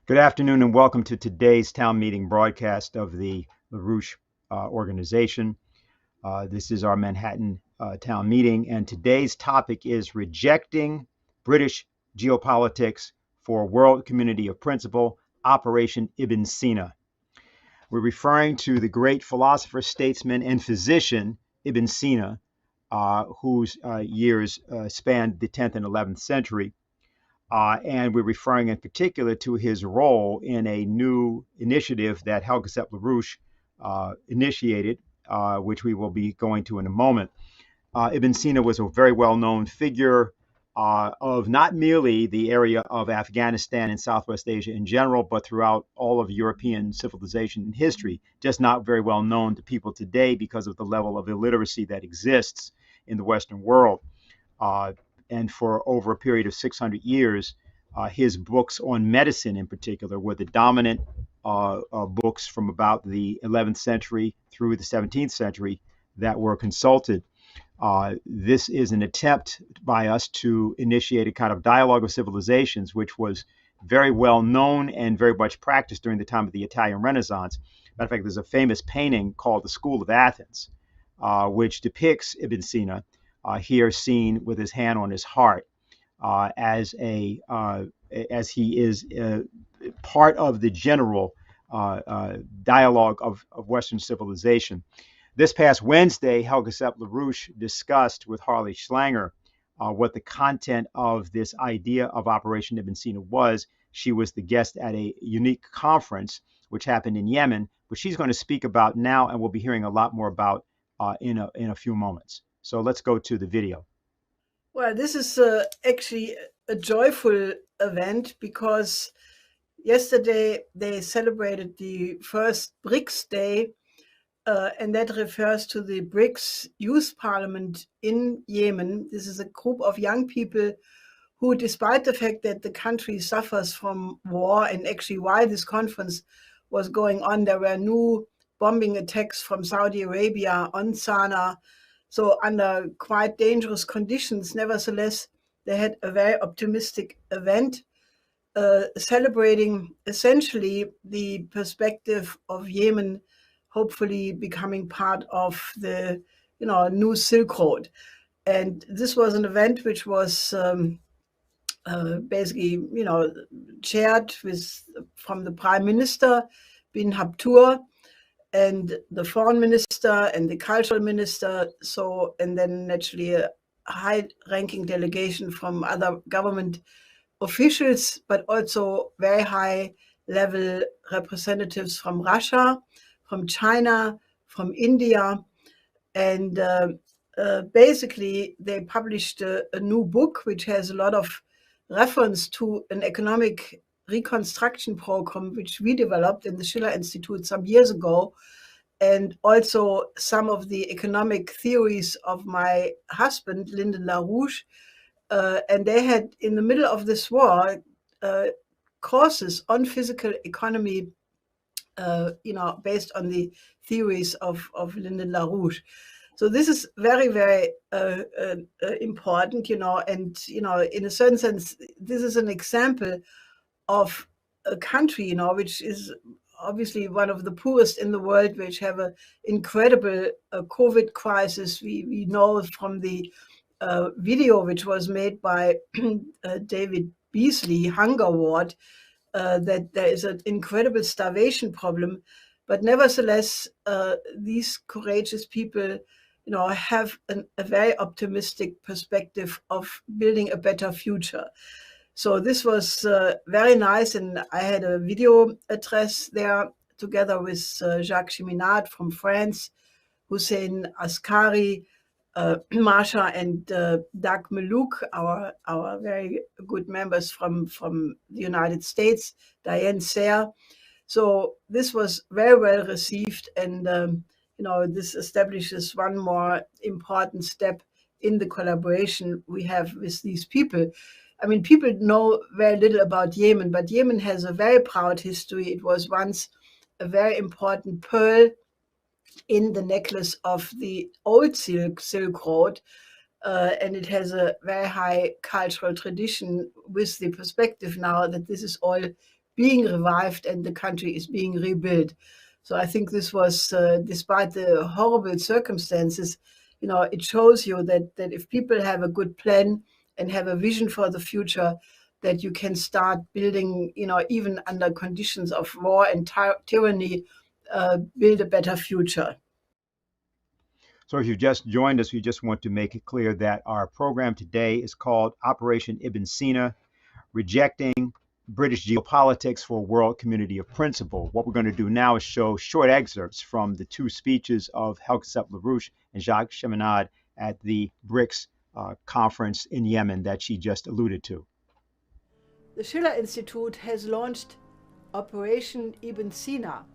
Good afternoon and welcome to today's town meeting broadcast of the LaRouche organization. This is our Manhattan town meeting, and today's topic is rejecting British geopolitics for world community of principle, Operation Ibn Sina. We're referring to the great philosopher, statesman, and physician Ibn Sina, whose years spanned the 10th and 11th century. And we're referring in particular to his role in a new initiative that Helga LaRouche initiated, which we will be going to in a moment. Ibn Sina was a very well-known figure of not merely the area of Afghanistan and Southwest Asia in general, but throughout all of European civilization and history, just not very well known to people today because of the level of illiteracy that exists in the Western world. And for over a period of 600 years, his books on medicine in particular were the dominant books from about the 11th century through the 17th century that were consulted. This is an attempt by us to initiate a kind of dialogue of civilizations, which was very well known and very much practiced during the time of the Italian Renaissance. Matter of fact, there's a famous painting called the School of Athens, which depicts Ibn Sina here seen with his hand on his heart, as he is part of the general dialogue of Western civilization. This past Wednesday, Helga LaRouche discussed with Harley Schlanger what the content of this idea of Operation Ibn Sina was. She was the guest at a unique conference which happened in Yemen, which she's going to speak about now, and we'll be hearing a lot more about in a few moments. So let's go to the video. Well, this is actually a joyful event because yesterday they celebrated the first Brics Day, and that refers to the Brics Youth Parliament in Yemen. This is a group of young people who, despite the fact that the country suffers from war, and actually while this conference was going on, there were new bombing attacks from Saudi Arabia on Sana'a. So under quite dangerous conditions, nevertheless, they had a very optimistic event celebrating essentially the perspective of Yemen hopefully becoming part of the new Silk Road. And this was an event which was basically chaired from the Prime Minister Bin Habtour, and the foreign minister and the cultural minister, and then naturally a high-ranking delegation from other government officials, but also very high-level representatives from Russia, from China, from India. And basically, they published a new book which has a lot of reference to an economic Reconstruction program which we developed in the Schiller Institute some years ago, and also some of the economic theories of my husband, Lyndon LaRouche. And they had, in the middle of this war, courses on physical economy, based on the theories of Lyndon LaRouche. So this is very, very important, and, in a certain sense, this is an example of a country, which is obviously one of the poorest in the world, which have an incredible COVID crisis. We know from the video which was made by David Beasley, Hunger Ward, that there is an incredible starvation problem. But nevertheless, these courageous people, have a very optimistic perspective of building a better future. So this was very nice, and I had a video address there together with Jacques Cheminade from France, Hussein Askary, Marsha and Doug Maluk, our very good members from the United States, Diane Sayre. So this was very well received, and this establishes one more important step in the collaboration we have with these people. I mean, people know very little about Yemen, but Yemen has a very proud history. It was once a very important pearl in the necklace of the old Silk Road, and it has a very high cultural tradition, with the perspective now that this is all being revived and the country is being rebuilt. So I think this was, despite the horrible circumstances, it shows you that if people have a good plan and have a vision for the future, that you can start building, even under conditions of war and tyranny, build a better future. So if you've just joined us, we just want to make it clear that our program today is called Operation Ibn Sina, Rejecting British Geopolitics for a World Community of Principle. What we're going to do now is show short excerpts from the two speeches of Helsep LaRouche and Jacques Cheminade at the Brics conference in Yemen that she just alluded to. The Schiller Institute has launched Operation Ibn Sina,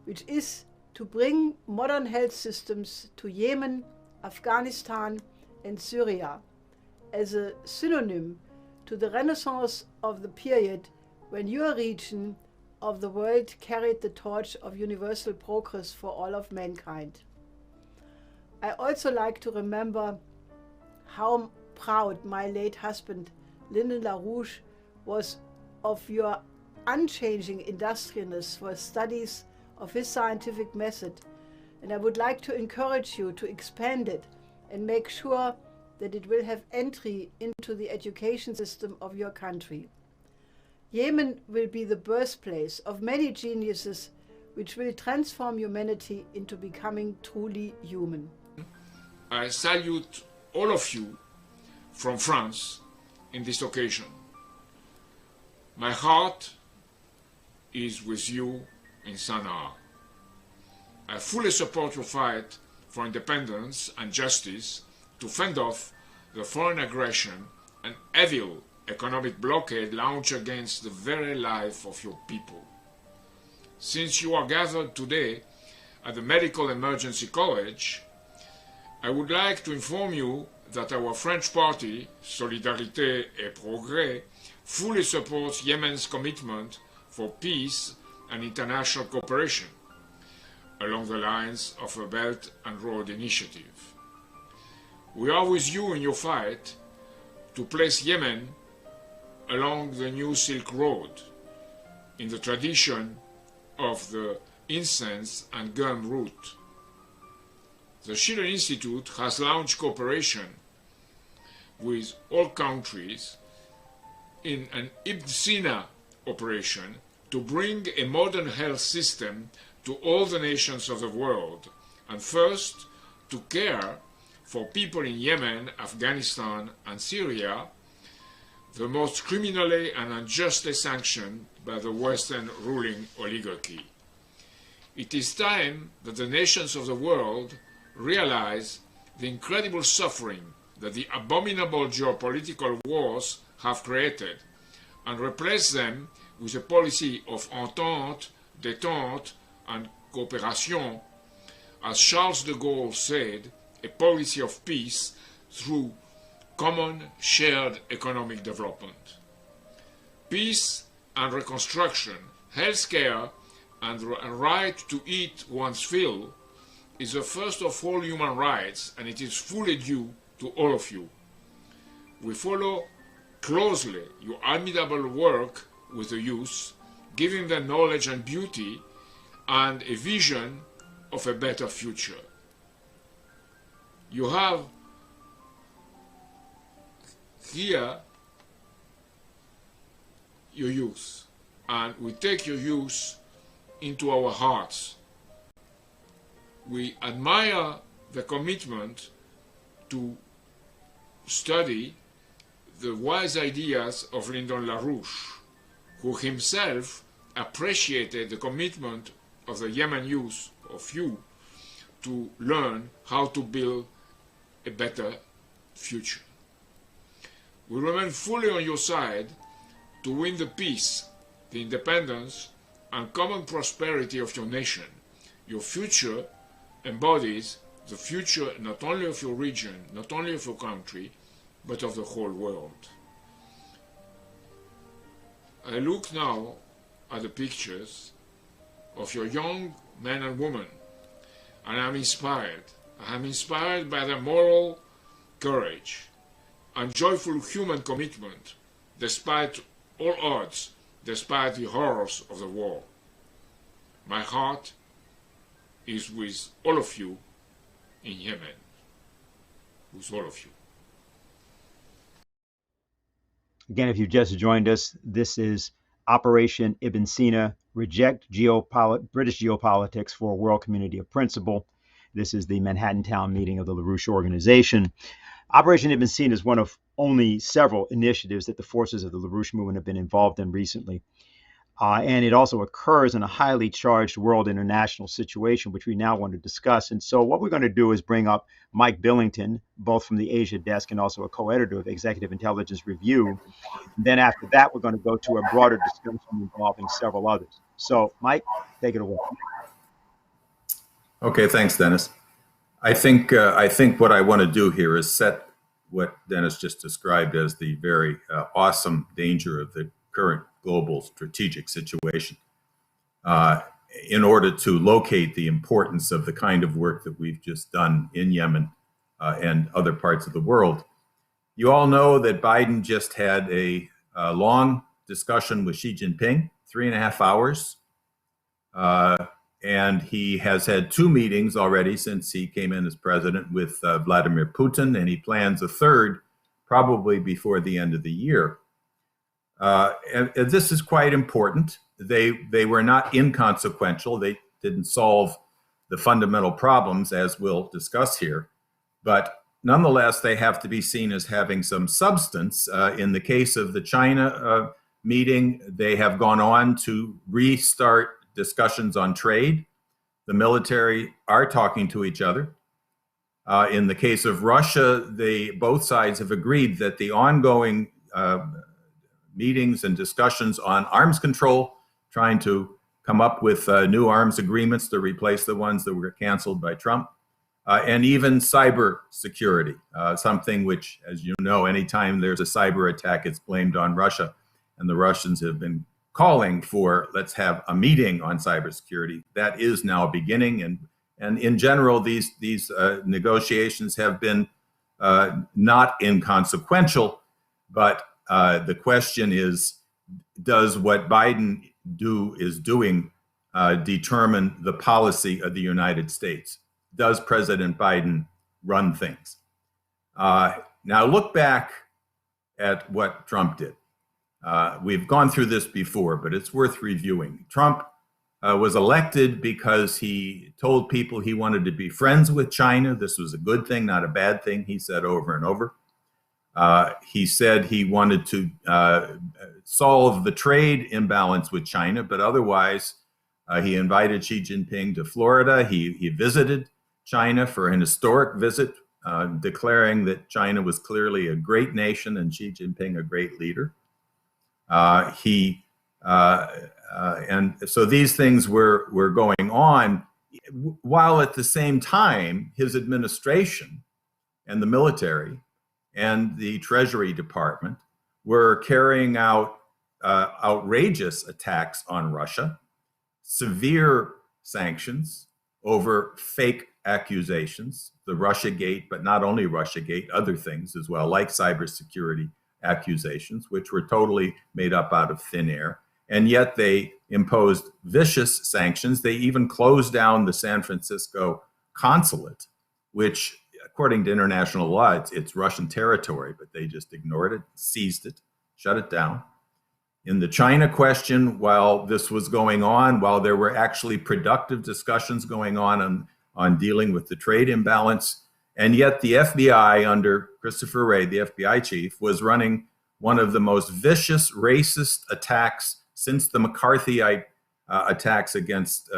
which is to bring modern health systems to Yemen, Afghanistan, and Syria as a synonym to the renaissance of the period when your region of the world carried the torch of universal progress for all of mankind. I also like to remember how proud my late husband, Lyndon LaRouche, was of your unchanging industriousness for studies of his scientific method, and I would like to encourage you to expand it and make sure that it will have entry into the education system of your country. Yemen will be the birthplace of many geniuses which will transform humanity into becoming truly human. I salute all of you from France in this occasion. My heart is with you in Sana'a. I fully support your fight for independence and justice to fend off the foreign aggression and evil economic blockade launched against the very life of your people. Since you are gathered today at the Medical Emergency College, I would like to inform you that our French party, Solidarité et Progrès, fully supports Yemen's commitment for peace and international cooperation along the lines of a Belt and Road Initiative. We are with you in your fight to place Yemen along the new Silk Road in the tradition of the incense and gum route. The Schiller Institute has launched cooperation with all countries in an Ibn Sina operation to bring a modern health system to all the nations of the world, and first to care for people in Yemen, Afghanistan, and Syria, the most criminally and unjustly sanctioned by the Western ruling oligarchy. It is time that the nations of the world realize the incredible suffering that the abominable geopolitical wars have created and replace them with a policy of entente, détente, and coopération, as Charles de Gaulle said, a policy of peace through common shared economic development. Peace and reconstruction, healthcare, and the right to eat one's fill is the first of all human rights, and it is fully due to all of you. We follow closely your admirable work with the youth, giving them knowledge and beauty and a vision of a better future. You have here your youth, and we take your youth into our hearts. We admire the commitment to study the wise ideas of Lyndon LaRouche, who himself appreciated the commitment of the Yemen youth, of you, to learn how to build a better future. We remain fully on your side to win the peace, the independence, and common prosperity of your nation. Your future embodies the future not only of your region, not only of your country, but of the whole world. I look now at the pictures of your young men and women, and I am inspired. I am inspired by their moral courage and joyful human commitment, despite all odds, despite the horrors of the war. My heart is with all of you in Yemen, with all of you. Again, if you've just joined us, this is Operation Ibn Sina, Reject British Geopolitics for a World Community of Principle. This is the Manhattan Town Meeting of the LaRouche organization. Operation Ibn Sina is one of only several initiatives that the forces of the LaRouche movement have been involved in recently. And it also occurs in a highly charged world international situation, which we now want to discuss. And so what we're going to do is bring up Mike Billington, both from the Asia desk and also a co-editor of Executive Intelligence Review. And then after that, we're going to go to a broader discussion involving several others. So, Mike, take it away. Okay, thanks, Dennis. I think what I want to do here is set what Dennis just described as the very awesome danger of the current global strategic situation in order to locate the importance of the kind of work that we've just done in Yemen and other parts of the world. You all know that Biden just had a long discussion with Xi Jinping, 3.5 hours. And he has had 2 meetings already since he came in as president with Vladimir Putin, and he plans a third probably before the end of the year. And this is quite important. They were not inconsequential. They didn't solve the fundamental problems, as we'll discuss here. But nonetheless, they have to be seen as having some substance. In the case of the China meeting, they have gone on to restart discussions on trade. The military are talking to each other. In the case of Russia, both sides have agreed that the ongoing meetings and discussions on arms control, trying to come up with new arms agreements to replace the ones that were canceled by Trump, and even cyber security, something which, as you know, anytime there's a cyber attack, it's blamed on Russia. And the Russians have been calling for, let's have a meeting on cybersecurity. That is now beginning. And in general, these negotiations have been not inconsequential, but the question is, does what Biden is doing determine the policy of the United States? Does President Biden run things? Now look back at what Trump did. We've gone through this before, but it's worth reviewing. Trump was elected because he told people he wanted to be friends with China. This was a good thing, not a bad thing, he said over and over. He said he wanted to solve the trade imbalance with China, but otherwise he invited Xi Jinping to Florida. He visited China for an historic visit, declaring that China was clearly a great nation and Xi Jinping a great leader. And so these things were going on, while at the same time his administration and the military and the Treasury Department were carrying out outrageous attacks on Russia, severe sanctions over fake accusations, the Russiagate, but not only Russiagate, other things as well, like cybersecurity accusations, which were totally made up out of thin air. And yet they imposed vicious sanctions. They even closed down the San Francisco consulate, which, according to international law, it's Russian territory, but they just ignored it, seized it, shut it down. In the China question, while this was going on, while there were actually productive discussions going on dealing with the trade imbalance, and yet the FBI under Christopher Wray, the FBI chief, was running one of the most vicious racist attacks since the McCarthyite attacks against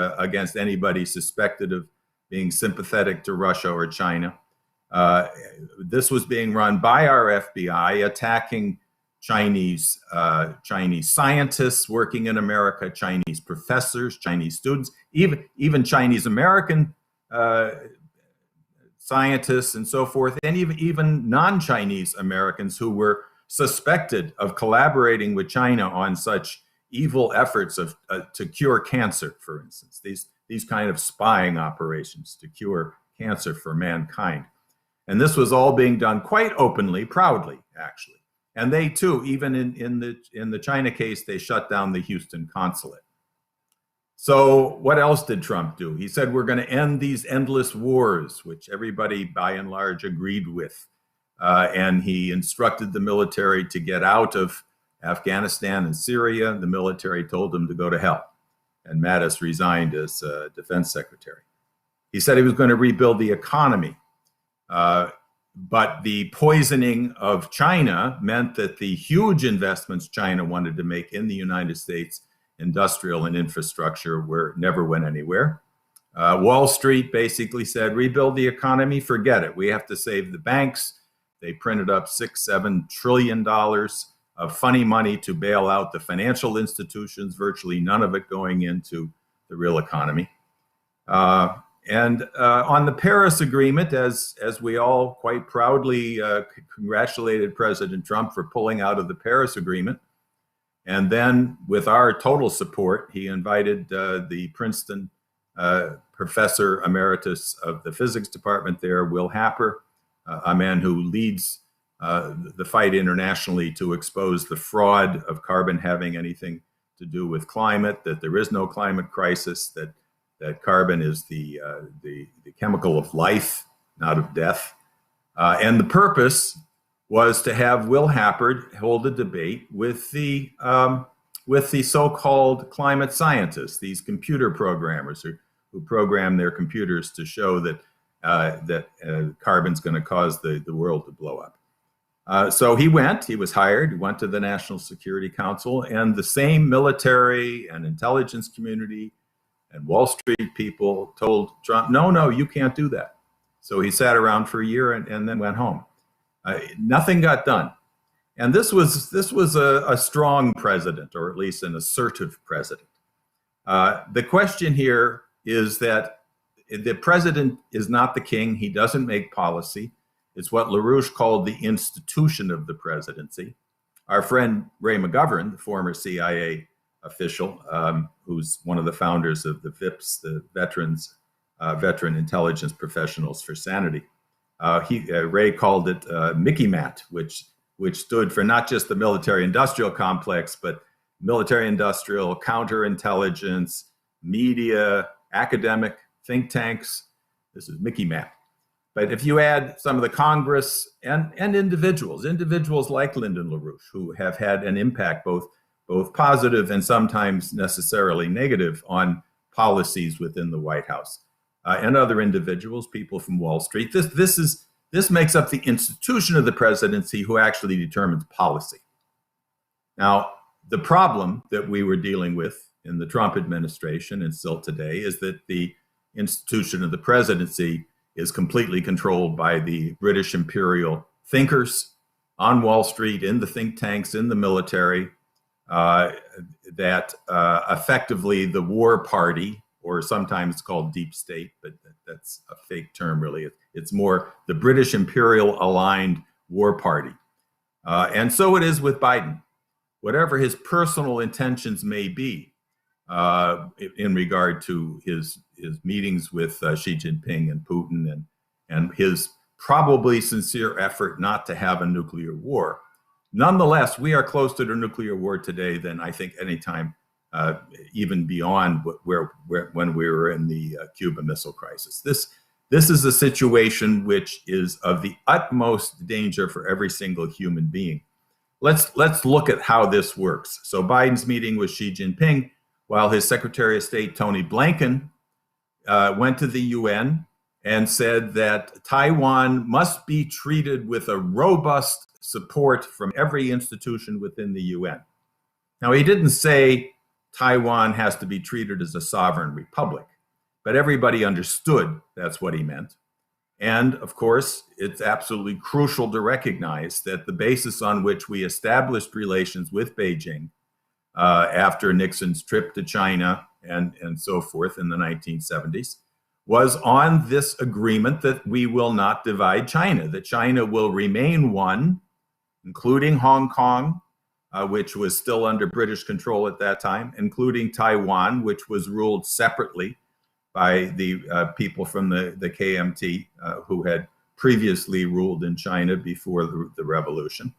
anybody suspected of being sympathetic to Russia or China. This was being run by our FBI, attacking Chinese scientists working in America, Chinese professors, Chinese students, even Chinese American scientists and so forth, and even non-Chinese Americans who were suspected of collaborating with China on such evil efforts to cure cancer, for instance, these kind of spying operations to cure cancer for mankind. And this was all being done quite openly, proudly, actually. And they too, even in the China case, they shut down the Houston consulate. So what else did Trump do? He said, we're going to end these endless wars, which everybody by and large agreed with. And he instructed the military to get out of Afghanistan and Syria. The military told him to go to hell. And Mattis resigned as defense secretary. He said he was going to rebuild the economy. But the poisoning of China meant that the huge investments China wanted to make in the United States, industrial and infrastructure, never went anywhere. Wall Street basically said, rebuild the economy, forget it. We have to save the banks. They printed up $6-7 trillion of funny money to bail out the financial institutions, virtually none of it going into the real economy. And on the Paris Agreement, as we all quite proudly congratulated President Trump for pulling out of the Paris Agreement, and then with our total support, he invited the Princeton professor emeritus of the physics department there, Will Happer, a man who leads the fight internationally to expose the fraud of carbon having anything to do with climate, that there is no climate crisis, that carbon is the chemical of life, not of death. And the purpose was to have Will Happer hold a debate with the so-called climate scientists, these computer programmers who program their computers to show that carbon's going to cause the world to blow up. So he was hired, he went to the National Security Council, and the same military and intelligence community and Wall Street people told Trump, no, you can't do that. So he sat around for a year and then went home. Nothing got done. And this was a strong president, or at least an assertive president. The question here is that the president is not the king. He doesn't make policy. It's what LaRouche called the institution of the presidency. Our friend Ray McGovern, the former CIA official, who's one of the founders of the VIPs, the Veteran Intelligence Professionals for Sanity, Ray called it Mickey Mat, which stood for not just the military-industrial complex, but military-industrial, counterintelligence, media, academic, think tanks. This is Mickey Mat. But if you add some of the Congress and individuals like Lyndon LaRouche, who have had an impact both positive and sometimes necessarily negative on policies within the White House, and other individuals, people from Wall Street, this makes up the institution of the presidency, who actually determines policy. Now, the problem that we were dealing with in the Trump administration and still today is that the institution of the presidency is completely controlled by the British imperial thinkers on Wall Street, in the think tanks, in the military, that effectively the war party, or sometimes called deep state, but that's a fake term really. It's more the British imperial aligned war party. And so it is with Biden. Whatever his personal intentions may be in regard to his meetings with Xi Jinping and Putin and his probably sincere effort not to have a nuclear war. Nonetheless, we are closer to nuclear war today than I think any time, even beyond when we were in the Cuba Missile Crisis. This is a situation which is of the utmost danger for every single human being. Let's look at how this works. So Biden's meeting with Xi Jinping, while his Secretary of State, Tony Blinken, went to the UN and said that Taiwan must be treated with a robust support from every institution within the UN. Now, he didn't say Taiwan has to be treated as a sovereign republic, but everybody understood that's what he meant. And of course, it's absolutely crucial to recognize that the basis on which we established relations with Beijing after Nixon's trip to China and so forth in the 1970s was on this agreement that we will not divide China, that China will remain one, including Hong Kong, which was still under British control at that time, including Taiwan, which was ruled separately by the people from the KMT who had previously ruled in China before the revolution.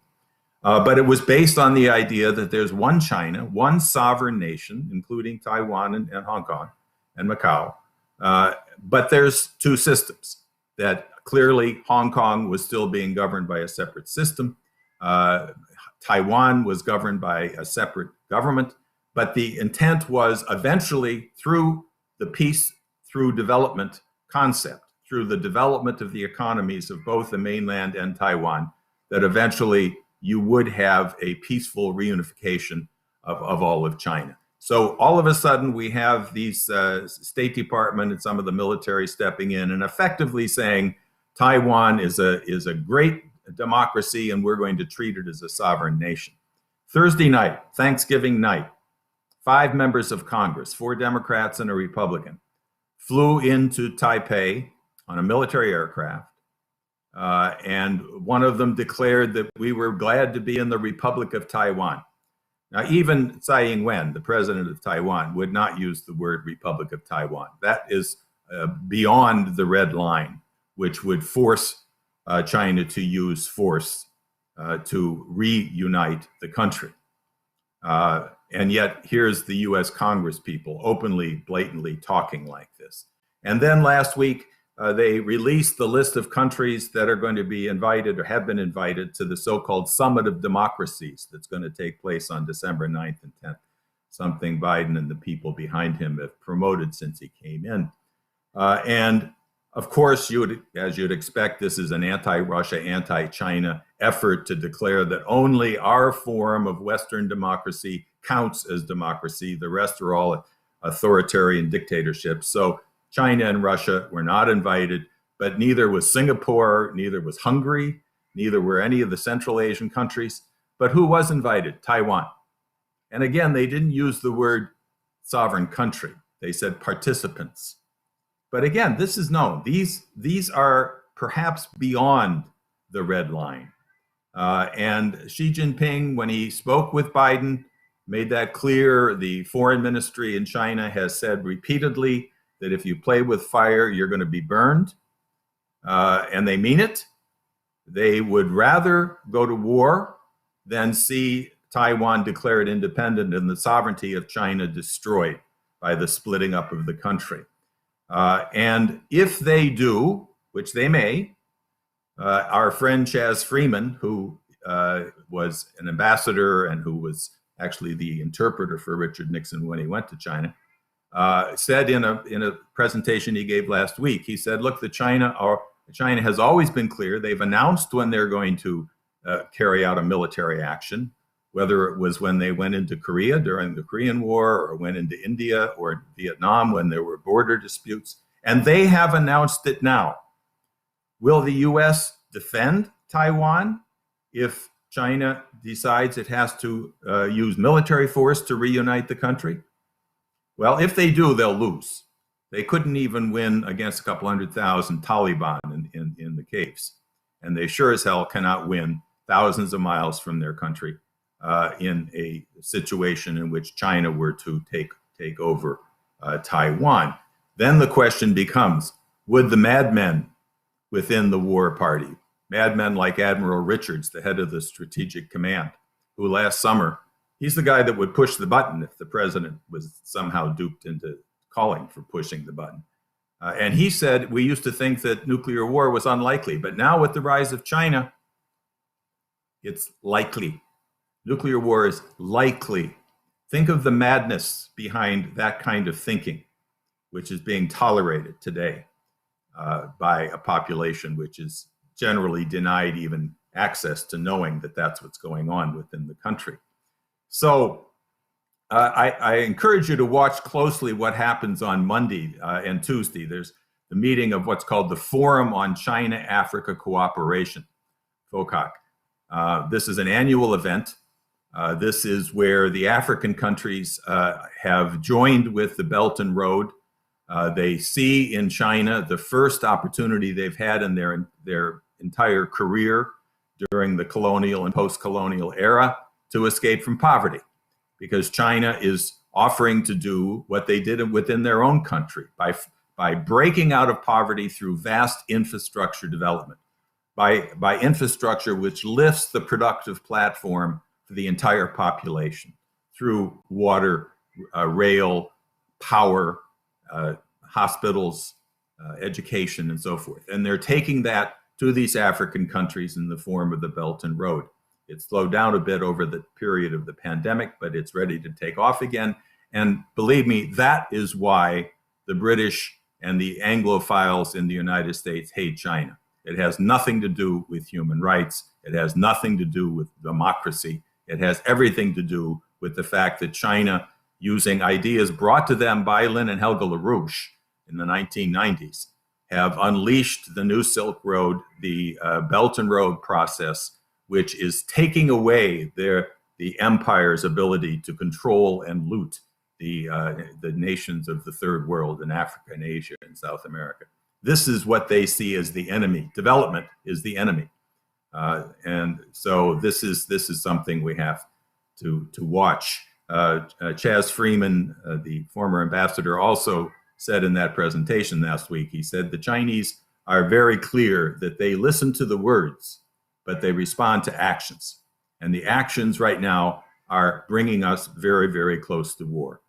But it was based on the idea that there's one China, one sovereign nation, including Taiwan and Hong Kong and Macau. But there's two systems, that clearly Hong Kong was still being governed by a separate system. Taiwan was governed by a separate government. But the intent was eventually, through the peace through development concept, through the development of the economies of both the mainland and Taiwan, that eventually you would have a peaceful reunification of all of China. So all of a sudden we have these State Department and some of the military stepping in and effectively saying Taiwan is a great democracy and we're going to treat it as a sovereign nation. Thursday night, Thanksgiving night, 5 members of Congress, 4 Democrats and a Republican, flew into Taipei on a military aircraft. And one of them declared that we were glad to be in the Republic of Taiwan. Now, even Tsai Ing-wen, the president of Taiwan, would not use the word Republic of Taiwan. That is beyond the red line, which would force China to use force to reunite the country. And yet, here's the US Congress people openly, blatantly talking like this. And then last week, they released the list of countries that are going to be invited or have been invited to the so-called Summit of Democracies that's going to take place on December 9th and 10th, something Biden and the people behind him have promoted since he came in. And of course, as you'd expect, this is an anti-Russia, anti-China effort to declare that only our form of Western democracy counts as democracy. The rest are all authoritarian dictatorships. So China and Russia were not invited, but neither was Singapore, neither was Hungary, neither were any of the Central Asian countries. But who was invited? Taiwan. And again, they didn't use the word sovereign country. They said participants. But again, this is known. These are perhaps beyond the red line. And Xi Jinping, when he spoke with Biden, made that clear. The foreign ministry in China has said repeatedly that if you play with fire, you're going to be burned. And they mean it. They would rather go to war than see Taiwan declared independent and the sovereignty of China destroyed by the splitting up of the country. And if they do, which they may, our friend Chaz Freeman, who was an ambassador and who was actually the interpreter for Richard Nixon when he went to China, said in a presentation he gave last week, he said, look, China has always been clear. They've announced when they're going to carry out a military action, whether it was when they went into Korea during the Korean War or went into India or Vietnam when there were border disputes. And they have announced it now. Will the US defend Taiwan if China decides it has to use military force to reunite the country? Well, if they do, they'll lose. They couldn't even win against a couple 100,000 Taliban in the caves. And they sure as hell cannot win thousands of miles from their country in a situation in which China were to take over Taiwan. Then the question becomes, would the madmen within the war party, madmen like Admiral Richards, the head of the Strategic Command, who last summer, he's the guy that would push the button if the president was somehow duped into calling for pushing the button. And he said, we used to think that nuclear war was unlikely, but now with the rise of China, it's likely. Nuclear war is likely. Think of the madness behind that kind of thinking, which is being tolerated today by a population which is generally denied even access to knowing that that's what's going on within the country. So I encourage you to watch closely what happens on Monday and Tuesday. There's the meeting of what's called the Forum on China-Africa Cooperation, FOCAC. This is an annual event. This is where the African countries have joined with the Belt and Road. They see in China the first opportunity they've had in their entire career during the colonial and post-colonial era to escape from poverty, because China is offering to do what they did within their own country by breaking out of poverty through vast infrastructure development. by infrastructure which lifts the productive platform for the entire population through water, rail, power, hospitals, education, and so forth. And they're taking that to these African countries in the form of the Belt and Road. It slowed down a bit over the period of the pandemic, but it's ready to take off again. And believe me, that is why the British and the Anglophiles in the United States hate China. It has nothing to do with human rights. It has nothing to do with democracy. It has everything to do with the fact that China, using ideas brought to them by Lynn and Helga LaRouche in the 1990s, have unleashed the New Silk Road, the Belt and Road process, which is taking away the empire's ability to control and loot the nations of the third world in Africa and Asia and South America. This is what they see as the enemy. Development is the enemy. And so this is something we have to watch. Chaz Freeman, the former ambassador, also said in that presentation last week, he said the Chinese are very clear that they listen to the words, but they respond to actions. And the actions right now are bringing us very, very close to war.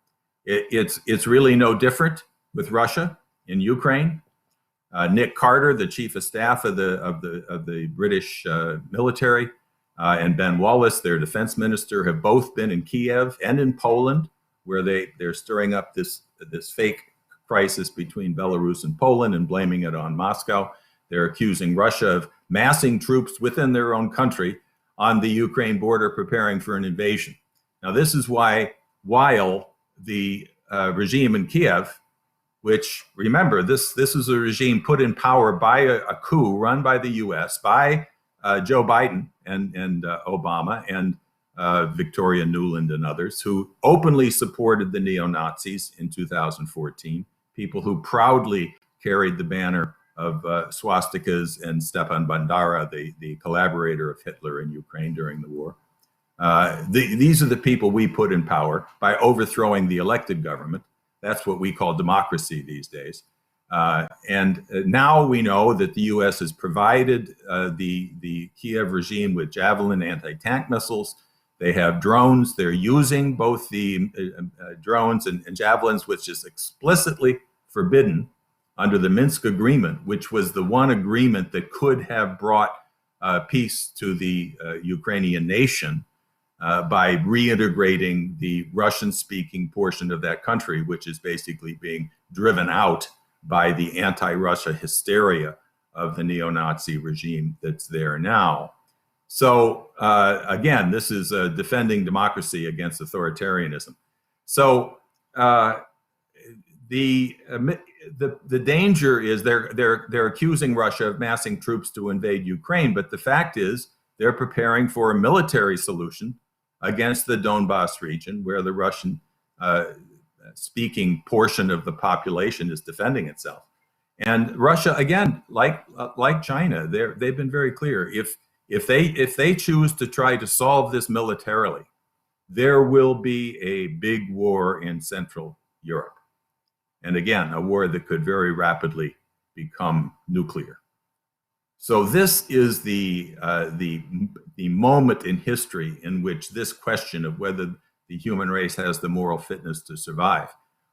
It's really no different with Russia in Ukraine. Nick Carter, the chief of staff of the British military, and Ben Wallace, their defense minister, have both been in Kiev and in Poland, where they're stirring up this fake crisis between Belarus and Poland and blaming it on Moscow. They're accusing Russia of massing troops within their own country on the Ukraine border, preparing for an invasion. Now, this is why, while the regime in Kiev, which, remember, this is a regime put in power by a coup run by the U.S., by Joe Biden and Obama and Victoria Nuland and others, who openly supported the neo-Nazis in 2014, people who proudly carried the banner of swastikas and Stepan Bandera, the collaborator of Hitler in Ukraine during the war. These are the people we put in power by overthrowing the elected government. That's what we call democracy these days. And now we know that the U.S. has provided the Kiev regime with Javelin anti-tank missiles. They have drones. They're using both the drones and Javelins, which is explicitly forbidden under the Minsk agreement, which was the one agreement that could have brought peace to the Ukrainian nation by reintegrating the Russian-speaking portion of that country, which is basically being driven out by the anti-Russia hysteria of the neo-Nazi regime that's there now. So again, this is defending democracy against authoritarianism. So the danger is they're accusing Russia of massing troops to invade Ukraine, but the fact is they're preparing for a military solution against the Donbas region, where the Russian speaking portion of the population is defending itself. And Russia, again, like China, they've been very clear. If they choose to try to solve this militarily, there will be a big war in Central Europe. And again, a war that could very rapidly become nuclear. So this is the moment in history in which this question of whether the human race has the moral fitness to survive,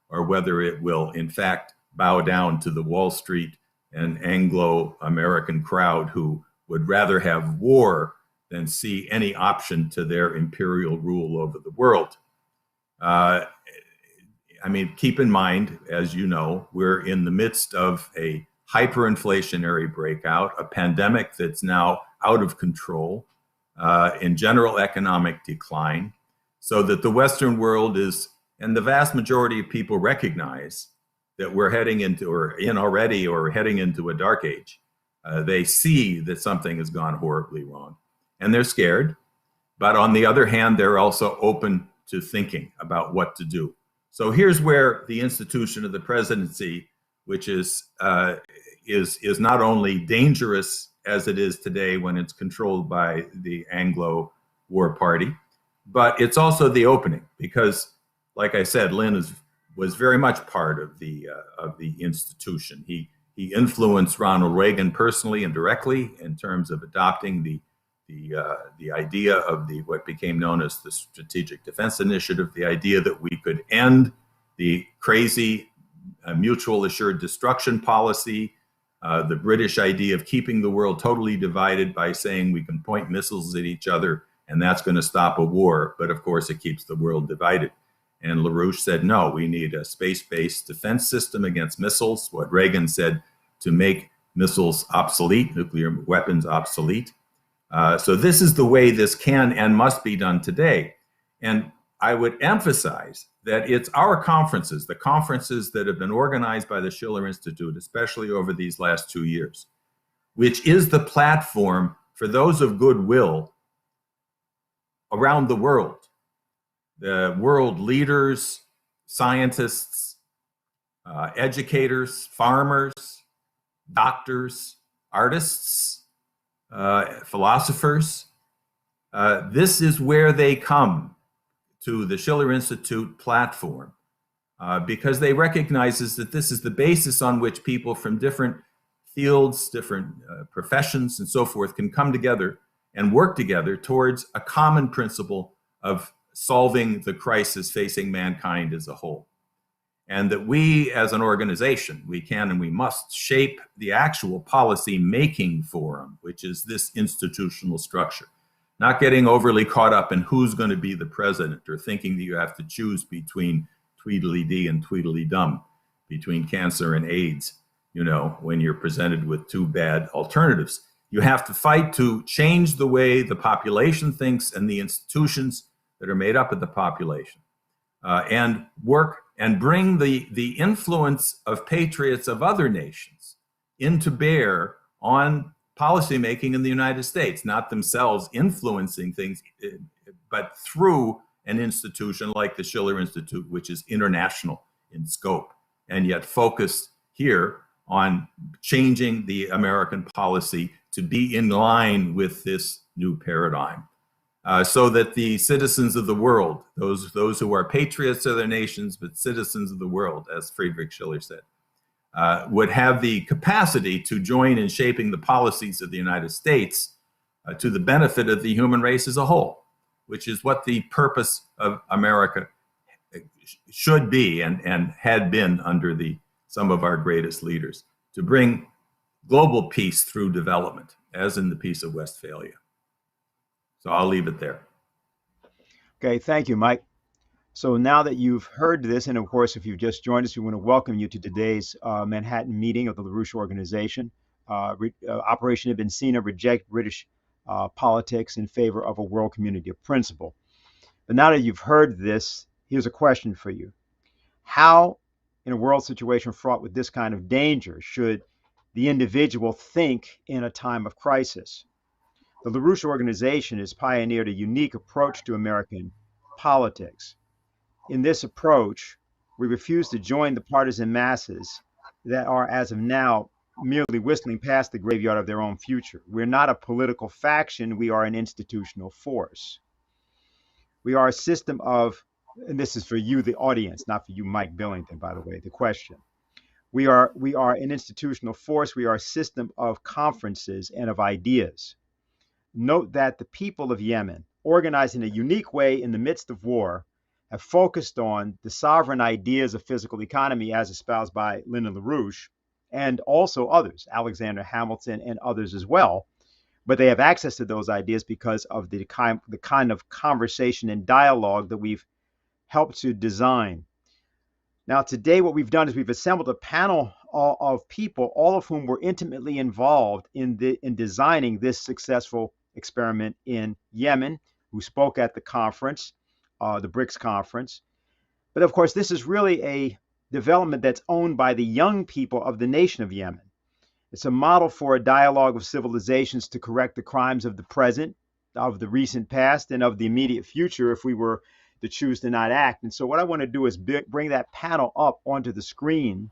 or whether it will in fact bow down to the Wall Street and Anglo-American crowd who would rather have war than see any option to their imperial rule over the world. I mean, keep in mind, as you know, we're in the midst of a hyperinflationary breakout, a pandemic that's now out of control, in general economic decline, so that the Western world is, and the vast majority of people recognize that we're heading into, or in already, or heading into a dark age. They see that something has gone horribly wrong, and they're scared. But on the other hand, they're also open to thinking about what to do. So here's where the institution of the presidency, which is not only dangerous as it is today when it's controlled by the Anglo War Party, but it's also the opening, because, like I said, Lynn was very much part of the institution. He He influenced Ronald Reagan personally and directly in terms of adopting the idea of what became known as the Strategic Defense Initiative, the idea that we could end the crazy mutual assured destruction policy, the British idea of keeping the world totally divided by saying we can point missiles at each other and that's going to stop a war. But of course, it keeps the world divided. And LaRouche said, no, we need a space-based defense system against missiles. What Reagan said, to make missiles obsolete, nuclear weapons obsolete. So this is the way this can and must be done today. And I would emphasize that it's our conferences, the conferences that have been organized by the Schiller Institute, especially over these last 2 years, which is the platform for those of goodwill around the world. The world leaders, scientists, educators, farmers, doctors, artists, philosophers. This is where they come to the Schiller Institute platform because they recognize that this is the basis on which people from different fields, different professions and so forth can come together and work together towards a common principle of solving the crisis facing mankind as a whole. And that we as an organization, we can and we must shape the actual policy making forum, which is this institutional structure. Not getting overly caught up in who's going to be the president or thinking that you have to choose between Tweedledee and Tweedledum, between cancer and AIDS, when you're presented with two bad alternatives. You have to fight to change the way the population thinks and the institutions that are made up of the population, and work and bring the influence of patriots of other nations into bear on policymaking in the United States, not themselves influencing things, but through an institution like the Schiller Institute, which is international in scope, and yet focused here on changing the American policy to be in line with this new paradigm. So that the citizens of the world, those who are patriots of their nations, but citizens of the world, as Friedrich Schiller said, would have the capacity to join in shaping the policies of the United States to the benefit of the human race as a whole, which is what the purpose of America should be and had been under some of our greatest leaders, to bring global peace through development, as in the Peace of Westphalia. So I'll leave it there. Okay, thank you, Mike. So now that you've heard this, and of course, if you've just joined us, we want to welcome you to today's Manhattan meeting of the LaRouche organization. Operation Ibn Reject British Politics in Favor of a World Community of Principle. But now that you've heard this, here's a question for you. How, in a world situation fraught with this kind of danger, should the individual think in a time of crisis? The LaRouche organization has pioneered a unique approach to American politics. In this approach, we refuse to join the partisan masses that are, as of now, merely whistling past the graveyard of their own future. We're not a political faction, we are an institutional force. We are a system of, and this is for you, the audience, not for you, Mike Billington, by the way, the question. We are an institutional force, we are a system of conferences and of ideas. Note that the people of Yemen, organized in a unique way in the midst of war, have focused on the sovereign ideas of physical economy as espoused by Lyndon LaRouche and also others, Alexander Hamilton and others as well. But they have access to those ideas because of the kind of conversation and dialogue that we've helped to design. Now, today, what we've done is we've assembled a panel of people, all of whom were intimately involved in designing this successful experiment in Yemen, who spoke at the conference, the Brics conference. But of course, this is really a development that's owned by the young people of the nation of Yemen. It's a model for a dialogue of civilizations to correct the crimes of the present, of the recent past, and of the immediate future if we were to choose to not act. And so what I want to do is bring that panel up onto the screen,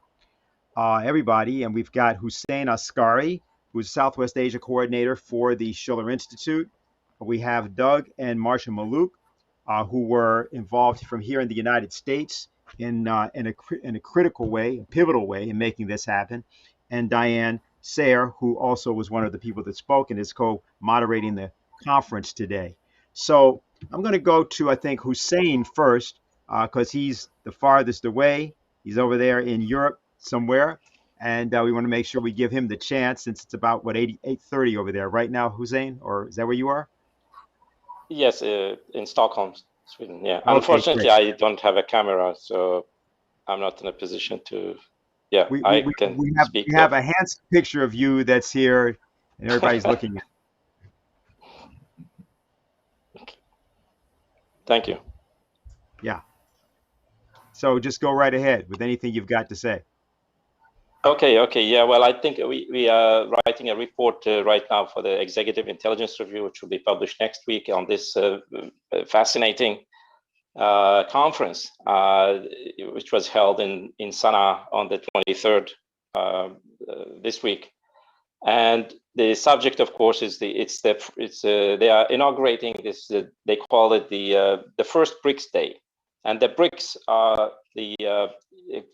everybody. And we've got Hussein Askary, who's Southwest Asia coordinator for the Schiller Institute. We have Doug and Marcia Malouk, who were involved from here in the United States in a critical way, a pivotal way in making this happen. and Diane Sayre, who also was one of the people that spoke and is co-moderating the conference today. So I'm going to go to, I think, Hussein first, because he's the farthest away. He's over there in Europe somewhere. And we want to make sure we give him the chance, since it's about, what, 8:30 over there right now, Hussein? Or is that where you are? Yes, in Stockholm, Sweden. Yeah. Okay, Unfortunately, great. I don't have a camera, so I'm not in a position to. Yeah, We, we, I we, can we have speak. we have a handsome picture of you that's here, and everybody's looking at. Thank you. Yeah. So just go right ahead with anything you've got to say. Okay. Yeah. Well, I think we are writing a report right now for the Executive Intelligence Review, which will be published next week on this fascinating conference, which was held in Sana'a on the 23rd this week. And the subject, of course, is they are inaugurating this. They call it the first Brics Day, and the Brics are the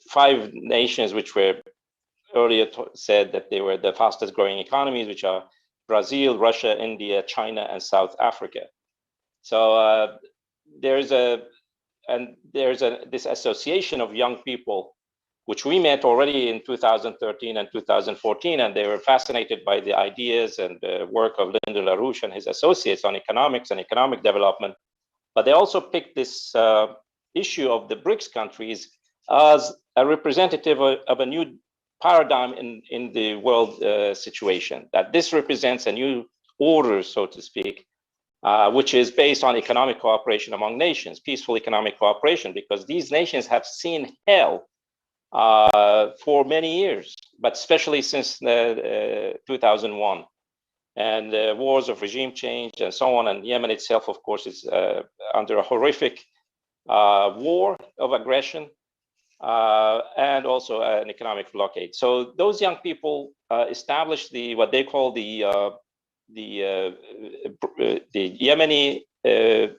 5 nations which were earlier said that they were the fastest growing economies, which are Brazil, Russia, India, China, and South Africa. So there's this association of young people, which we met already in 2013 and 2014, and they were fascinated by the ideas and the work of Lyndon LaRouche and his associates on economics and economic development. But they also picked this issue of the BRICS countries as a representative of a new paradigm in the world situation, that this represents a new order, so to speak, which is based on economic cooperation among nations, peaceful economic cooperation, because these nations have seen hell for many years, but especially since 2001, and wars of regime change and so on. And Yemen itself, of course, is under a horrific war of aggression, and also an economic blockade. So those young people established what they call the Yemeni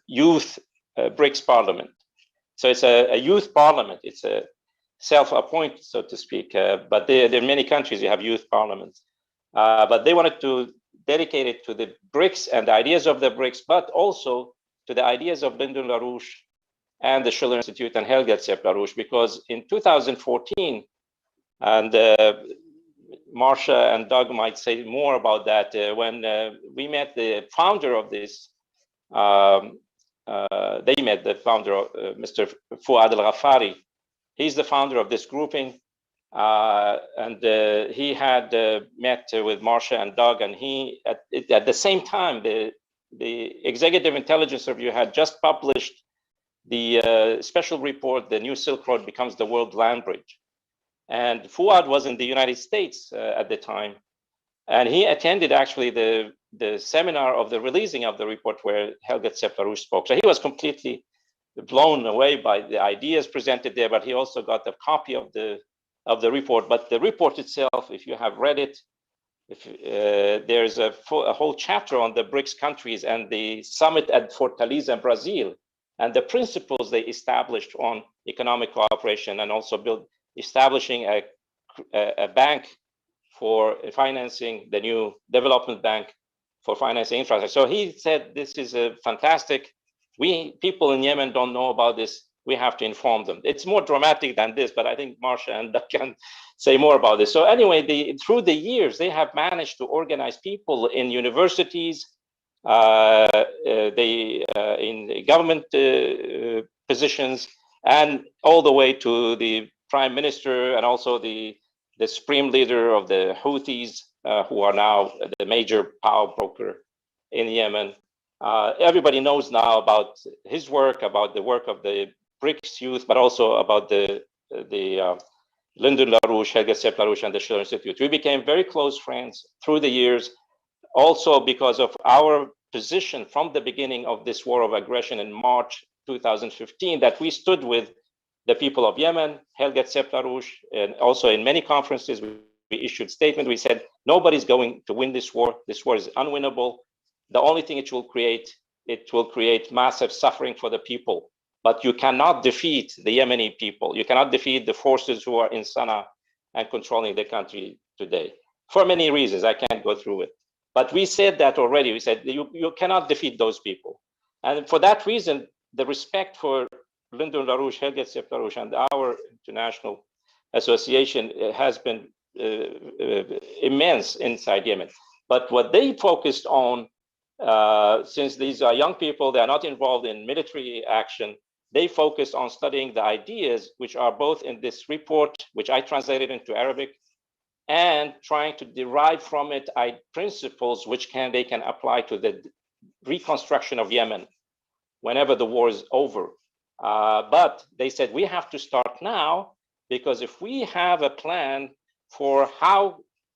Youth BRICS Parliament. So it's a youth parliament. It's a self-appointed, so to speak. But there are many countries you have youth parliaments. But they wanted to dedicate it to the BRICS and the ideas of the BRICS, but also to the ideas of Lyndon LaRouche and the Schiller Institute and Helga LaRouche, because in 2014, and Marcia and Doug might say more about that, when we met the founder of this, they met the founder, Mr. Fouad Al-Ghaffari. He's the founder of this grouping, and he had met with Marcia and Doug, and he, at the same time, the Executive Intelligence Review had just published the special report, The New Silk Road Becomes the World Land Bridge. And Fouad was in the United States at the time, and he attended actually the seminar of the releasing of the report where Helga LaRouche spoke. So he was completely blown away by the ideas presented there, but he also got a copy of the report. But the report itself, if you have read it, there's a whole chapter on the BRICS countries and the summit at Fortaleza, Brazil, and the principles they established on economic cooperation, and also establishing a bank for financing, the new development bank for financing infrastructure. So he said, this is a fantastic, people in Yemen don't know about this, we have to inform them. It's more dramatic than this, but I think Marcia and Doug can say more about this. So anyway, through the years, they have managed to organize people in universities, in government positions, and all the way to the prime minister, and also the supreme leader of the Houthis, who are now the major power broker in Yemen. Everybody knows now about his work, about the work of the BRICS youth, but also about the Lyndon LaRouche, Helga LaRouche, and the Schiller Institute. We became very close friends through the years, also because of our position from the beginning of this war of aggression in March 2015, that we stood with the people of Yemen, Helga LaRouche, and also in many conferences, we issued statements. We said, nobody's going to win this war. This war is unwinnable. The only thing it will create massive suffering for the people. But you cannot defeat the Yemeni people. You cannot defeat the forces who are in Sana'a and controlling the country. today for many reasons. I can't go through it. But we said that already. We said you cannot defeat those people. And for that reason, the respect for Lyndon LaRouche, Helga LaRouche, and our international association has been immense inside Yemen. But what they focused on, since these are young people, they are not involved in military action, they focused on studying the ideas which are both in this report, which I translated into Arabic, and trying to derive from it principles which they can apply to the reconstruction of Yemen whenever the war is over. But they said we have to start now, because if we have a plan for how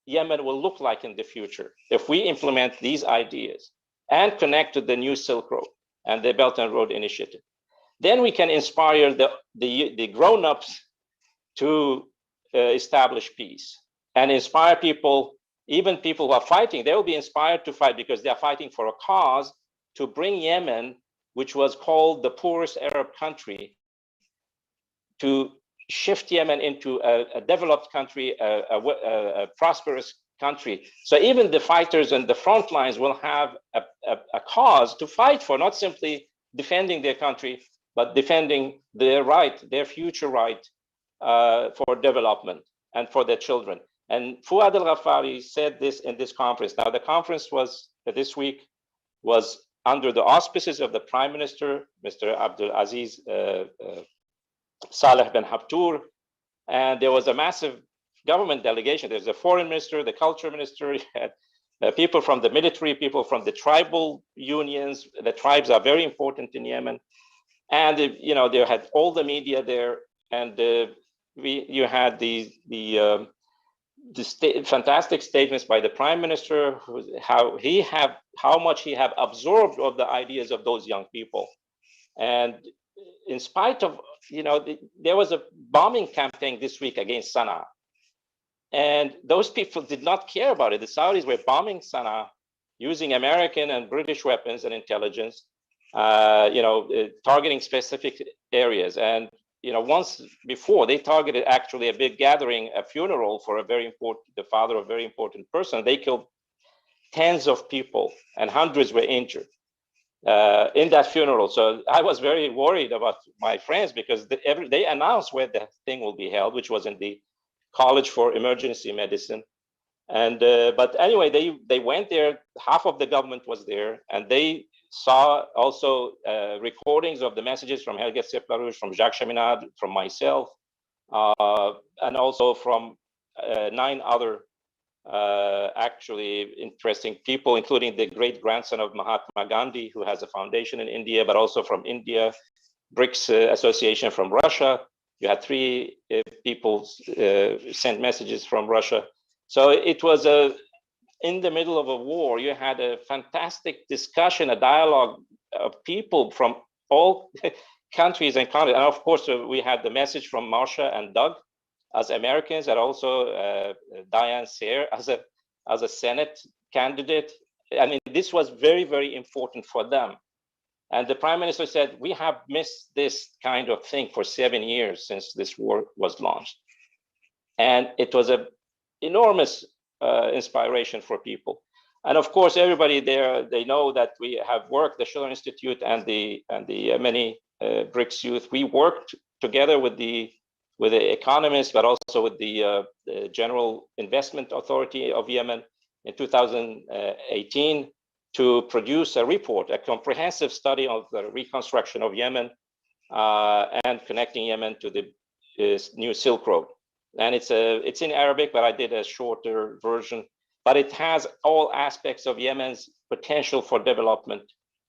Yemen will look like in the future, if we implement these ideas and connect to the new Silk Road and the Belt and Road Initiative, then we can inspire the grown-ups to establish peace and inspire people, even people who are fighting. They will be inspired to fight because they are fighting for a cause to bring Yemen, which was called the poorest Arab country, to shift Yemen into a developed country, a prosperous country. So even the fighters and the front lines will have a cause to fight for, not simply defending their country, but defending their right, their future right for development and for their children. And Fouad Al-Ghaffari said this in this conference. Now, the conference was this week was under the auspices of the Prime Minister, Mr. Abdul Aziz Saleh bin Habtour, and there was a massive government delegation. There's a foreign minister, the culture minister, people from the military, people from the tribal unions. The tribes are very important in Yemen, and they had all the media there, and you had the fantastic statements by the Prime Minister, how much he have absorbed of the ideas of those young people. And in spite of, there was a bombing campaign this week against Sana'a, and those people did not care about it. The Saudis were bombing Sana'a using American and British weapons and intelligence, targeting specific areas. And once before, they targeted actually a big gathering, a funeral for the father of a very important person. They killed tens of people and hundreds were injured in that funeral. So I was very worried about my friends, because they announced where the thing will be held, which was in the College for Emergency Medicine. And but anyway, they went there. Half of the government was there, and they saw also recordings of the messages from Helga LaRouche, from Jacques Cheminade, from myself, and also from 9 other actually interesting people, including the great grandson of Mahatma Gandhi, who has a foundation in India, but also from India, Brics Association from Russia. You had 3 people sent messages from Russia. So it was in the middle of a war. You had a fantastic discussion, a dialogue of people from all countries and continents. And of course, we had the message from Marsha and Doug as Americans, and also Diane Sayre as a Senate candidate. I mean, this was very, very important for them. And the Prime Minister said, we have missed this kind of thing for 7 years since this war was launched. And it was an enormous inspiration for people. And of course, everybody there, they know that we have worked, the Schiller Institute and the many Brics youth, we worked together with the economists, but also with the General Investment Authority of Yemen in 2018 to produce a report, a comprehensive study of the reconstruction of Yemen and connecting Yemen to the new Silk Road. And it's in Arabic, but I did a shorter version. But it has all aspects of Yemen's potential for development,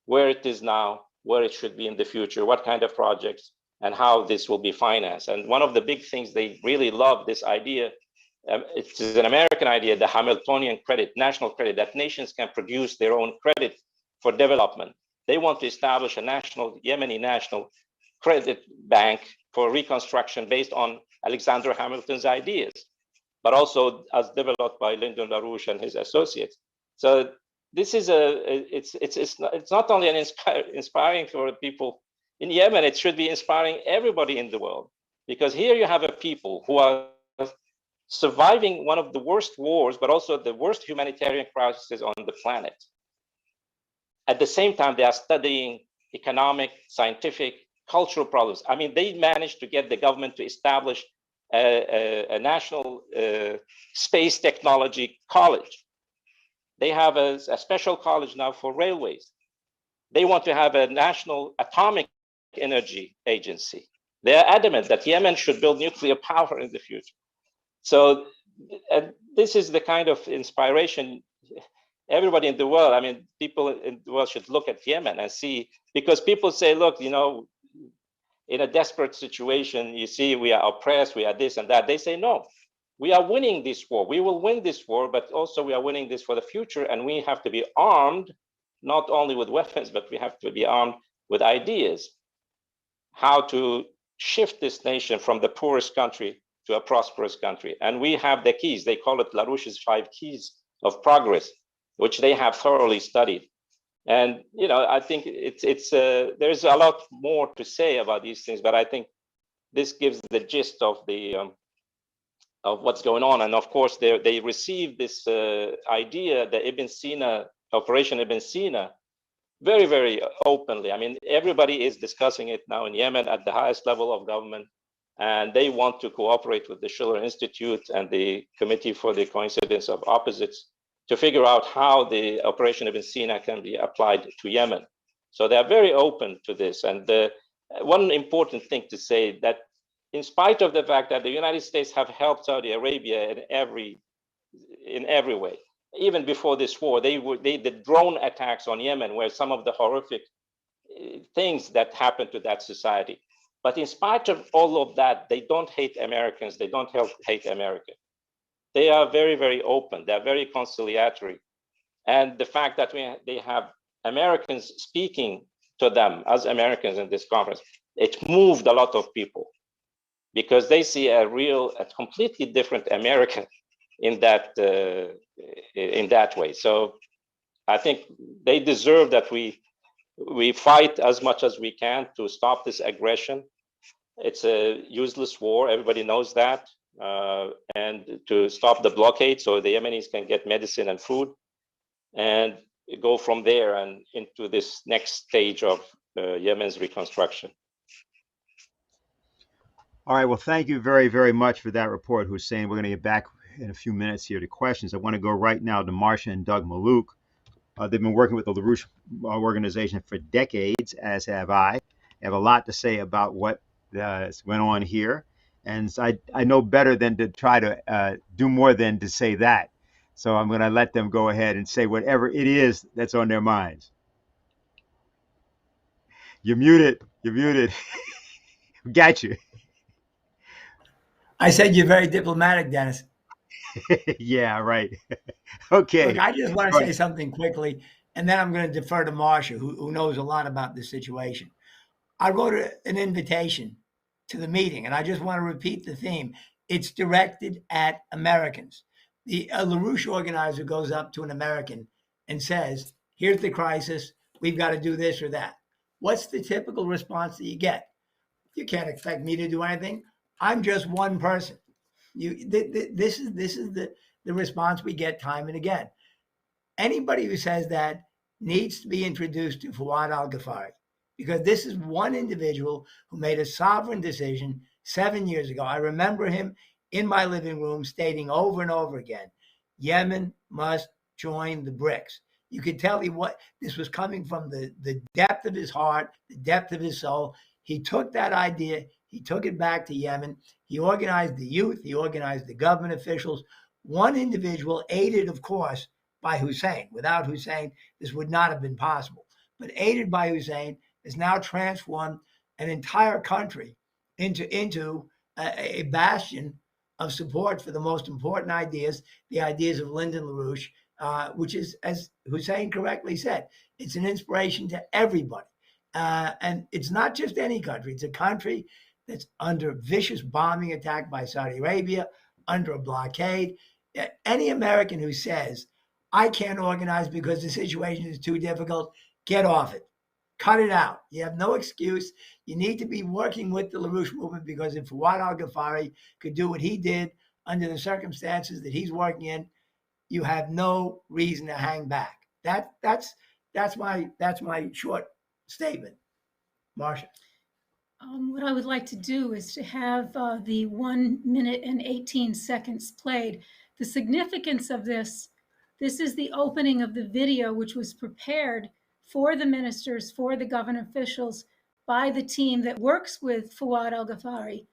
where it is now, where it should be in the future, what kind of projects, and how this will be financed. And one of the big things they really love this idea, it's an American idea, the Hamiltonian credit, national credit, that nations can produce their own credit for development. They want to establish a Yemeni national credit bank for reconstruction based on Alexander Hamilton's ideas, but also as developed by Lyndon LaRouche and his associates. So this is it's not only an inspiring for people in Yemen, it should be inspiring everybody in the world, because here you have a people who are surviving one of the worst wars, but also the worst humanitarian crisis on the planet. At the same time, they are studying economic, scientific, cultural problems. I mean, they managed to get the government to establish a national space technology college. They have a special college now for railways. They want to have a national atomic energy agency. They are adamant that Yemen should build nuclear power in the future. So this is the kind of inspiration everybody in the world, I mean, people in the world should look at Yemen and see, because people say, look, you know, in a desperate situation, you see, we are oppressed, we are this and that. They say, no, we are winning this war. We will win this war, but also we are winning this for the future. And we have to be armed, not only with weapons, but we have to be armed with ideas, how to shift this nation from the poorest country to a prosperous country. And we have the keys. They call it LaRouche's 5 keys of progress, which they have thoroughly studied. And, you know, I think there's a lot more to say about these things, but I think this gives the gist of of what's going on. And of course, they received this idea, the Ibn Sina, Operation Ibn Sina, very, very openly. I mean, everybody is discussing it now in Yemen at the highest level of government, and they want to cooperate with the Schiller Institute and the Committee for the Coincidence of Opposites to figure out how the Operation Ibn Sina can be applied to Yemen. So they are very open to this. And one important thing to say, that in spite of the fact that the United States have helped Saudi Arabia in every way, even before this war, the drone attacks on Yemen were some of the horrific things that happened to that society. But in spite of all of that, they don't hate Americans. They don't hate America. They are very, very open. They're very conciliatory. And the fact that they have Americans speaking to them as Americans in this conference, it moved a lot of people, because they see a completely different America in that way. So I think they deserve that we fight as much as we can to stop this aggression. It's a useless war. Everybody knows that. And to stop the blockade so the Yemenis can get medicine and food, and go from there and into this next stage of Yemen's reconstruction. All right. Well, thank you very, very much for that report, Hussein. We're going to get back in a few minutes here to questions. I want to go right now to Marcia and Doug Maluk. They've been working with the LaRouche organization for decades, as have I. I have a lot to say about what went on here. And so I know better than to try to do more than to say that. So I'm going to let them go ahead and say whatever it is that's on their minds. You're muted. You're muted. Got you. I said you're very diplomatic, Dennis. Yeah, right. Okay. Look, I just want to say something quickly, and then I'm going to defer to Marcia, who knows a lot about this situation. I wrote an invitation to the meeting, and I just want to repeat the theme. It's directed at Americans. The LaRouche organizer goes up to an American and says, here's the crisis. We've got to do this or that. What's the typical response that you get? You can't expect me to do anything. I'm just one person. This is the response we get time and again. Anybody who says that needs to be introduced to Fouad Al-Ghaffari, because this is one individual who made a sovereign decision 7 years ago. I remember him in my living room stating over and over again, Yemen must join the Brics. You could tell this was coming from the depth of his heart, the depth of his soul. He took that idea, he took it back to Yemen. He organized the youth, he organized the government officials. One individual, aided, of course, by Hussein. Without Hussein, this would not have been possible. But aided by Hussein, has now transformed an entire country into a bastion of support for the most important ideas, the ideas of Lyndon LaRouche, which is, as Hussein correctly said, it's an inspiration to everybody. And it's not just any country. It's a country that's under vicious bombing attack by Saudi Arabia, under a blockade. Any American who says, I can't organize because the situation is too difficult, get off it. Cut it out. You have no excuse. You need to be working with the LaRouche movement, because if Fouad Al-Ghaffari could do what he did, under the circumstances that he's working in, you have no reason to hang back. That's my short statement. Marcia. What I would like to do is to have the 1 minute and 18 seconds played. The significance of this is the opening of the video, which was prepared for the ministers, for the government officials, by the team that works with Fouad Al-Ghaffari,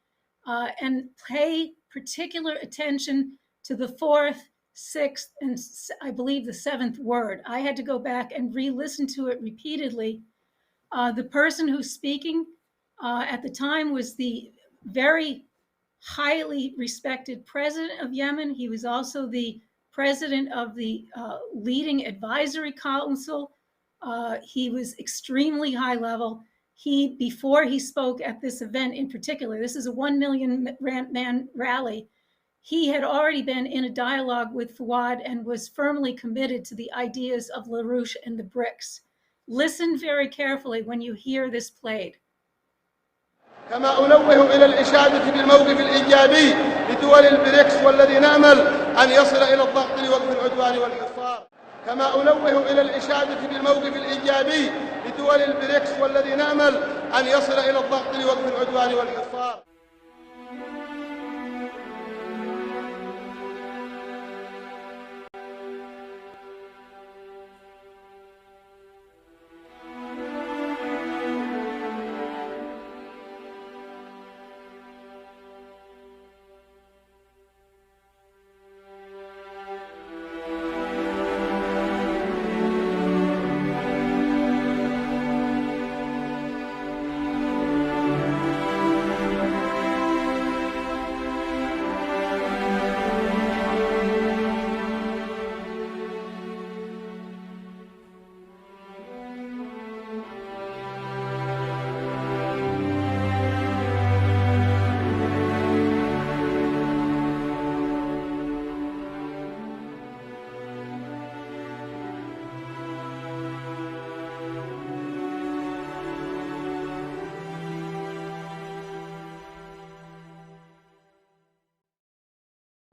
and pay particular attention to the 4th, 6th, and I believe the 7th word. I had to go back and re-listen to it repeatedly. The person who's speaking at the time was the very highly respected president of Yemen. He was also the president of the leading advisory council. He was extremely high level. Before he spoke at this event in particular, this is a 1 million man rally, he had already been in a dialogue with Fouad and was firmly committed to the ideas of LaRouche and the Brics. Listen very carefully when you hear this played. كما أنوه إلى الإشادة بالموقف الإيجابي لدول البريكس والذي نأمل أن يصل إلى الضغط لوقف العدوان والإصرار. كما أنوه إلى الإشادة بالموقف الإيجابي لدول البريكس والذي نأمل أن يصل إلى الضغط لوقف العدوان والإصرار.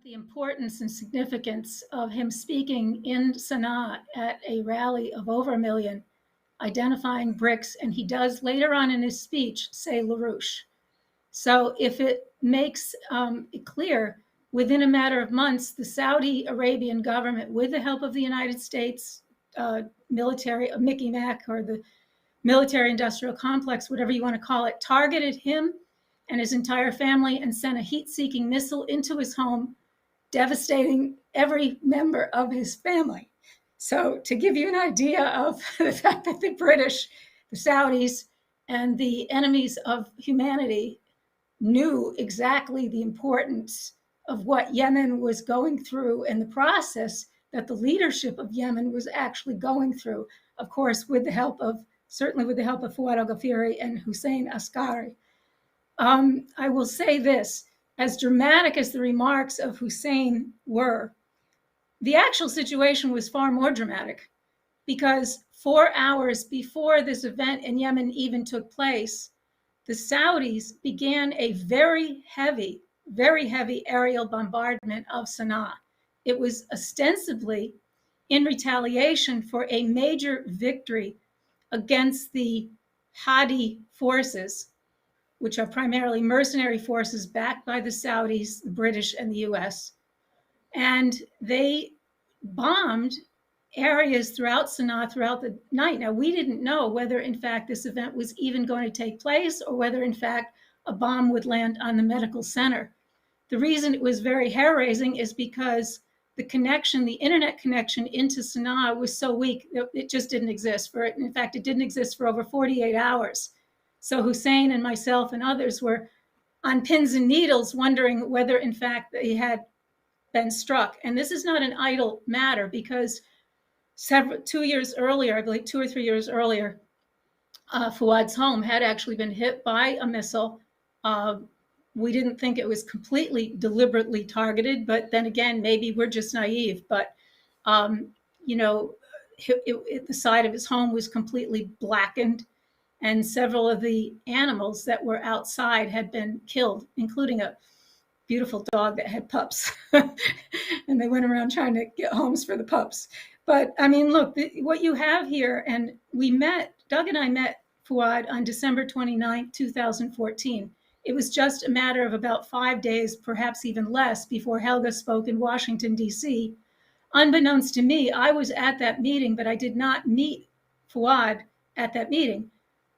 The importance and significance of him speaking in Sana'a at a rally of over 1 million, identifying Brics, and he does later on in his speech say LaRouche. So if it makes it clear, within a matter of months, the Saudi Arabian government, with the help of the United States military, Mickey Mac, or the military industrial complex, whatever you want to call it, targeted him and his entire family and sent a heat-seeking missile into his home, devastating every member of his family. So to give you an idea of the fact that the British, the Saudis, and the enemies of humanity knew exactly the importance of what Yemen was going through and the process that the leadership of Yemen was actually going through, of course, certainly with the help of Fouad Al-Ghaffari and Hussein Askary. I will say this, as dramatic as the remarks of Hussein were, the actual situation was far more dramatic, because 4 hours before this event in Yemen even took place, the Saudis began a very heavy aerial bombardment of Sana'a. It was ostensibly in retaliation for a major victory against the Hadi forces, which are primarily mercenary forces backed by the Saudis, the British, and the US. And they bombed areas throughout Sana'a throughout the night. Now, we didn't know whether, in fact, this event was even going to take place or whether, in fact, a bomb would land on the medical center. The reason it was very hair-raising is because the internet connection into Sana'a was so weak that it just didn't exist. In fact, it didn't exist for over 48 hours. So Hussein and myself and others were on pins and needles wondering whether, in fact, they had been struck. And this is not an idle matter, because 2 years earlier, I believe 2 or 3 years earlier, Fouad's home had actually been hit by a missile. We didn't think it was completely deliberately targeted, but then again, maybe we're just naive. But, the side of his home was completely blackened, and several of the animals that were outside had been killed, including a beautiful dog that had pups. And they went around trying to get homes for the pups. But I mean, look, what you have here, and Doug and I met Fouad on December 29, 2014. It was just a matter of about 5 days, perhaps even less, before Helga spoke in Washington, D.C. Unbeknownst to me, I was at that meeting, but I did not meet Fouad at that meeting.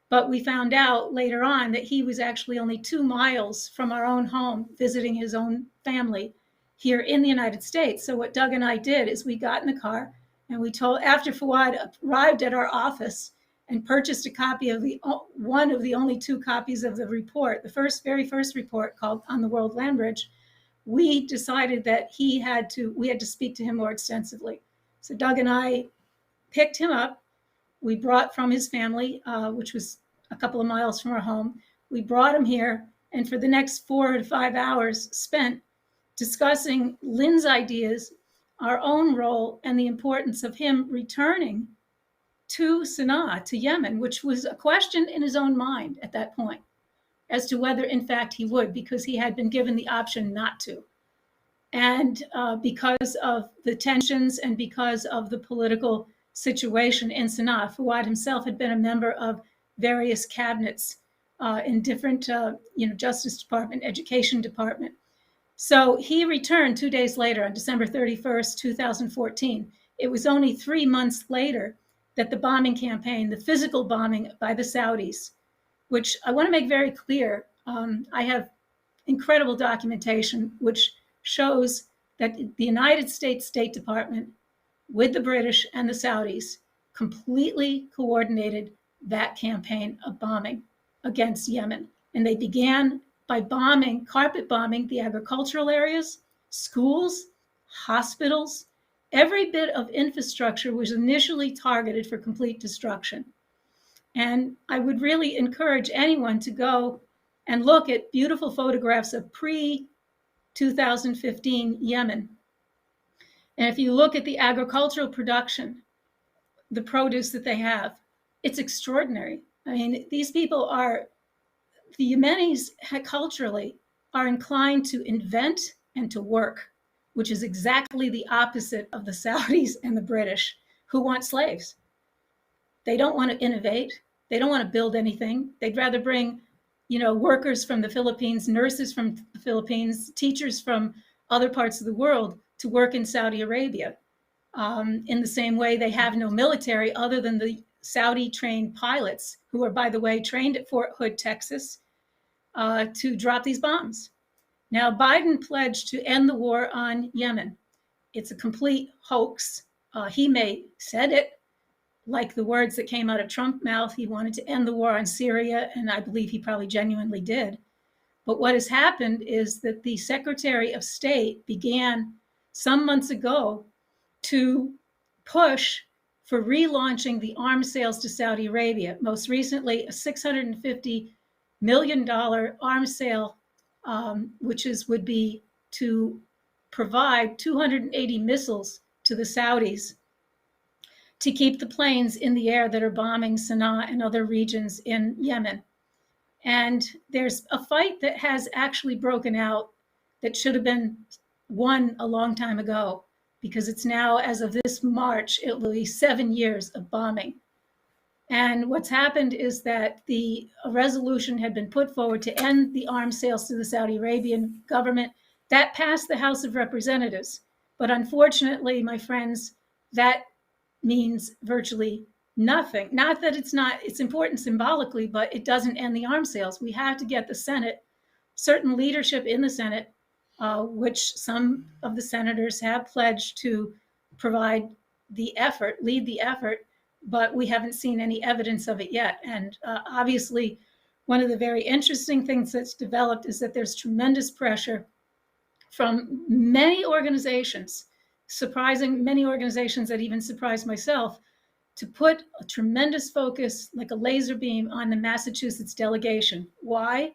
But we found out later on that he was actually only 2 miles from our own home, visiting his own family here in the United States. So what Doug and I did is we got in the car and we told, after Fouad arrived at our office and purchased a copy of one of the only 2 copies of the report, the very first report called On the World Land Bridge, we decided that we had to speak to him more extensively. So Doug and I picked him up. We brought from his family, which was a couple of miles from our home. We brought him here, and for the next 4 to 5 hours spent discussing Lynn's ideas, our own role, and the importance of him returning to Sana'a, to Yemen, which was a question in his own mind at that point, as to whether, in fact, he would, because he had been given the option not to. And because of the tensions and because of the political situation in Sana'a, Fouad himself had been a member of various cabinets in different, Justice Department, Education Department. So he returned 2 days later on December 31st, 2014. It was only 3 months later that the bombing campaign, the physical bombing by the Saudis, which I want to make very clear, I have incredible documentation which shows that the United States State Department with the British and the Saudis completely coordinated that campaign of bombing against Yemen. And they began by carpet bombing the agricultural areas, schools, hospitals. Every bit of infrastructure was initially targeted for complete destruction. And I would really encourage anyone to go and look at beautiful photographs of pre-2015 Yemen. And if you look at the agricultural production, the produce that they have, it's extraordinary. I mean, these people the Yemenis culturally are inclined to invent and to work, which is exactly the opposite of the Saudis and the British, who want slaves. They don't want to innovate. They don't want to build anything. They'd rather bring, workers from the Philippines, nurses from the Philippines, teachers from other parts of the world to work in Saudi Arabia. In the same way, they have no military other than the Saudi-trained pilots, who are, by the way, trained at Fort Hood, Texas, to drop these bombs. Now, Biden pledged to end the war on Yemen. It's a complete hoax. He said it, like the words that came out of Trump's mouth. He wanted to end the war on Syria, and I believe he probably genuinely did. But what has happened is that the Secretary of State began some months ago to push for relaunching the arms sales to Saudi Arabia. Most recently, a $650 million arms sale, which would be to provide 280 missiles to the Saudis to keep the planes in the air that are bombing Sana'a and other regions in Yemen. And there's a fight that has actually broken out that should have been won a long time ago, because it's now, as of this March, it will be 7 years of bombing. And what's happened is that a resolution had been put forward to end the arms sales to the Saudi Arabian government. That passed the House of Representatives. But unfortunately, my friends, that means virtually nothing. Not that it's important symbolically, but it doesn't end the arms sales. We have to get the Senate, certain leadership in the Senate, which some of the senators have pledged to provide the effort, lead the effort, but we haven't seen any evidence of it yet. And obviously, one of the very interesting things that's developed is that there's tremendous pressure from many organizations, many organizations that even surprised myself, to put a tremendous focus, like a laser beam, on the Massachusetts delegation. Why?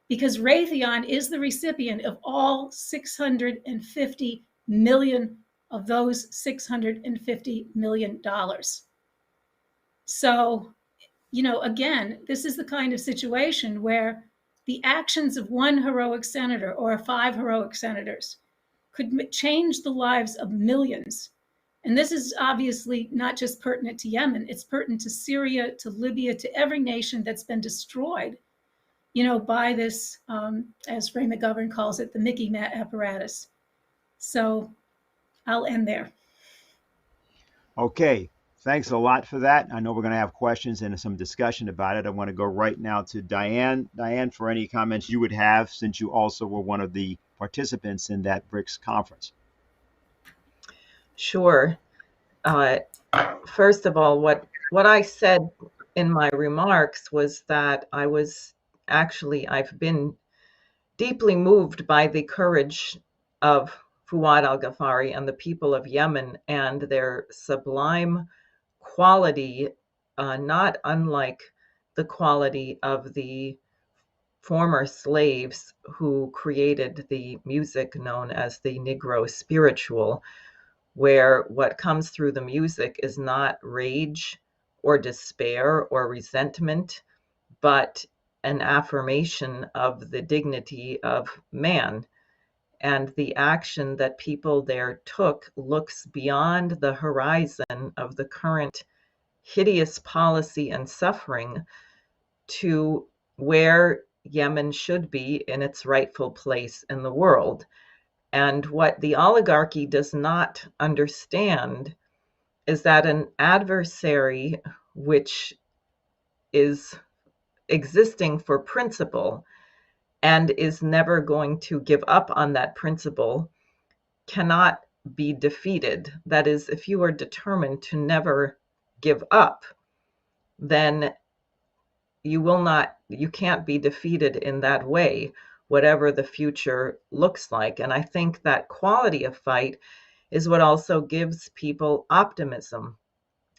Because Raytheon is the recipient of all 650 million of those $650 million. So, again, this is the kind of situation where the actions of one heroic senator or 5 heroic senators could change the lives of millions. And this is obviously not just pertinent to Yemen, it's pertinent to Syria, to Libya, to every nation that's been destroyed, by this, as Ray McGovern calls it, the Mickey apparatus. So I'll end there. Okay, thanks a lot for that. I know we're going to have questions and some discussion about it. I want to go right now to Diane. Diane, for any comments you would have, since you also were one of the participants in that Brics conference. Sure. First of all, what I said in my remarks was that I've been deeply moved by the courage of Fouad Al-Ghaffari and the people of Yemen and their sublime quality, not unlike the quality of the former slaves who created the music known as the Negro spiritual, where what comes through the music is not rage or despair or resentment, but an affirmation of the dignity of man. And the action that people there took looks beyond the horizon of the current hideous policy and suffering to where Yemen should be in its rightful place in the world. And what the oligarchy does not understand is that an adversary which is existing for principle and is never going to give up on that principle cannot be defeated. That is, if you are determined to never give up, then you can't be defeated in that way, whatever the future looks like. And I think that quality of fight is what also gives people optimism,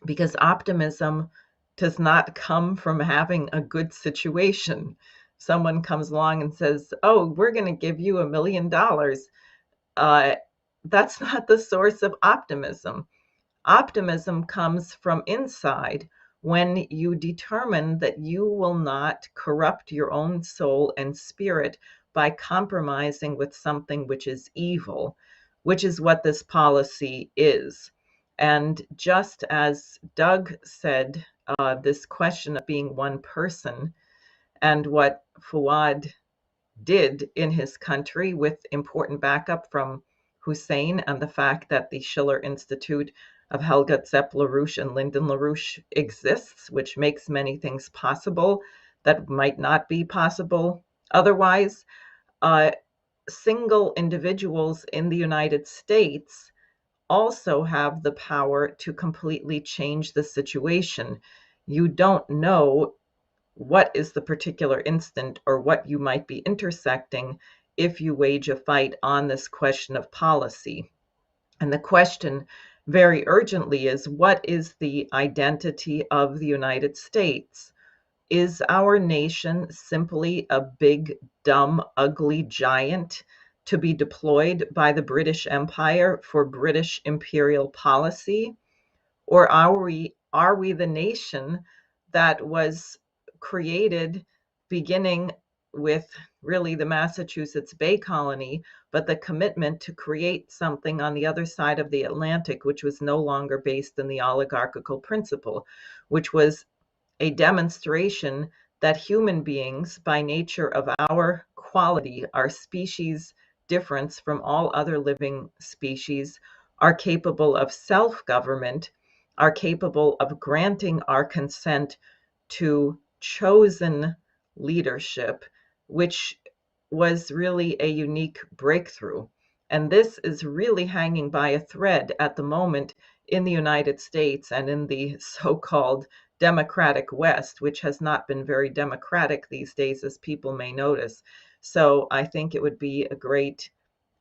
because optimism does not come from having a good situation. Someone comes along and says, oh, we're going to give you $1 million. That's not the source of optimism. Optimism comes from inside when you determine that you will not corrupt your own soul and spirit by compromising with something which is evil, which is what this policy is. And just as Doug said, this question of being one person and what Fouad did in his country with important backup from Hussein and the fact that the Schiller Institute of Helga Zepp LaRouche and Lyndon LaRouche exists, which makes many things possible that might not be possible otherwise. Single individuals in the United States also have the power to completely change the situation. You don't know what is the particular instant or what you might be intersecting if you wage a fight on this question of policy. And the question very urgently is, what is the identity of the United States? Is our nation simply a big, dumb, ugly giant to be deployed by the British Empire for British imperial policy? Or are we the nation that was created beginning with really the Massachusetts Bay Colony, but the commitment to create something on the other side of the Atlantic, which was no longer based in the oligarchical principle, which was a demonstration that human beings, by nature of our quality, our species difference from all other living species, are capable of self-government, are capable of granting our consent to chosen leadership, which was really a unique breakthrough. And this is really hanging by a thread at the moment in the United States and in the so-called democratic West, which has not been very democratic these days, as people may notice. So I think it would be a great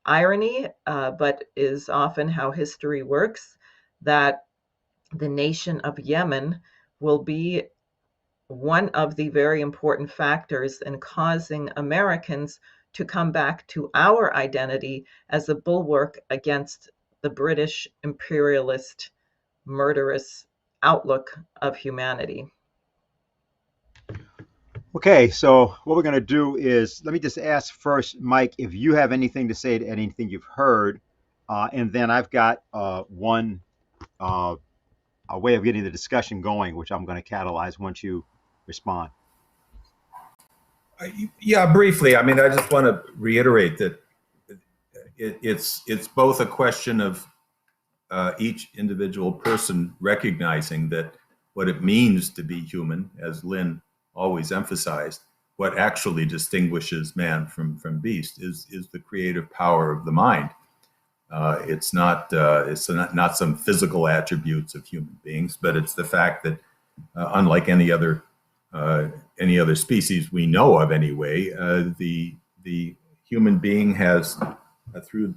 irony, but is often how history works, that the nation of Yemen will be one of the very important factors in causing Americans to come back to our identity as a bulwark against the British imperialist, murderous outlook of humanity. Okay, so what we're going to do is, let me just ask first, Mike, if you have anything to say to anything you've heard, and then I've got one a way of getting the discussion going, which I'm going to catalyze once you respond. Yeah, briefly. I mean, I just want to reiterate that it's both a question of each individual person recognizing that what it means to be human, as Lynn always emphasized, what actually distinguishes man from beast is the creative power of the mind. It's not some physical attributes of human beings, but it's the fact that unlike any other species we know of anyway, the human being has through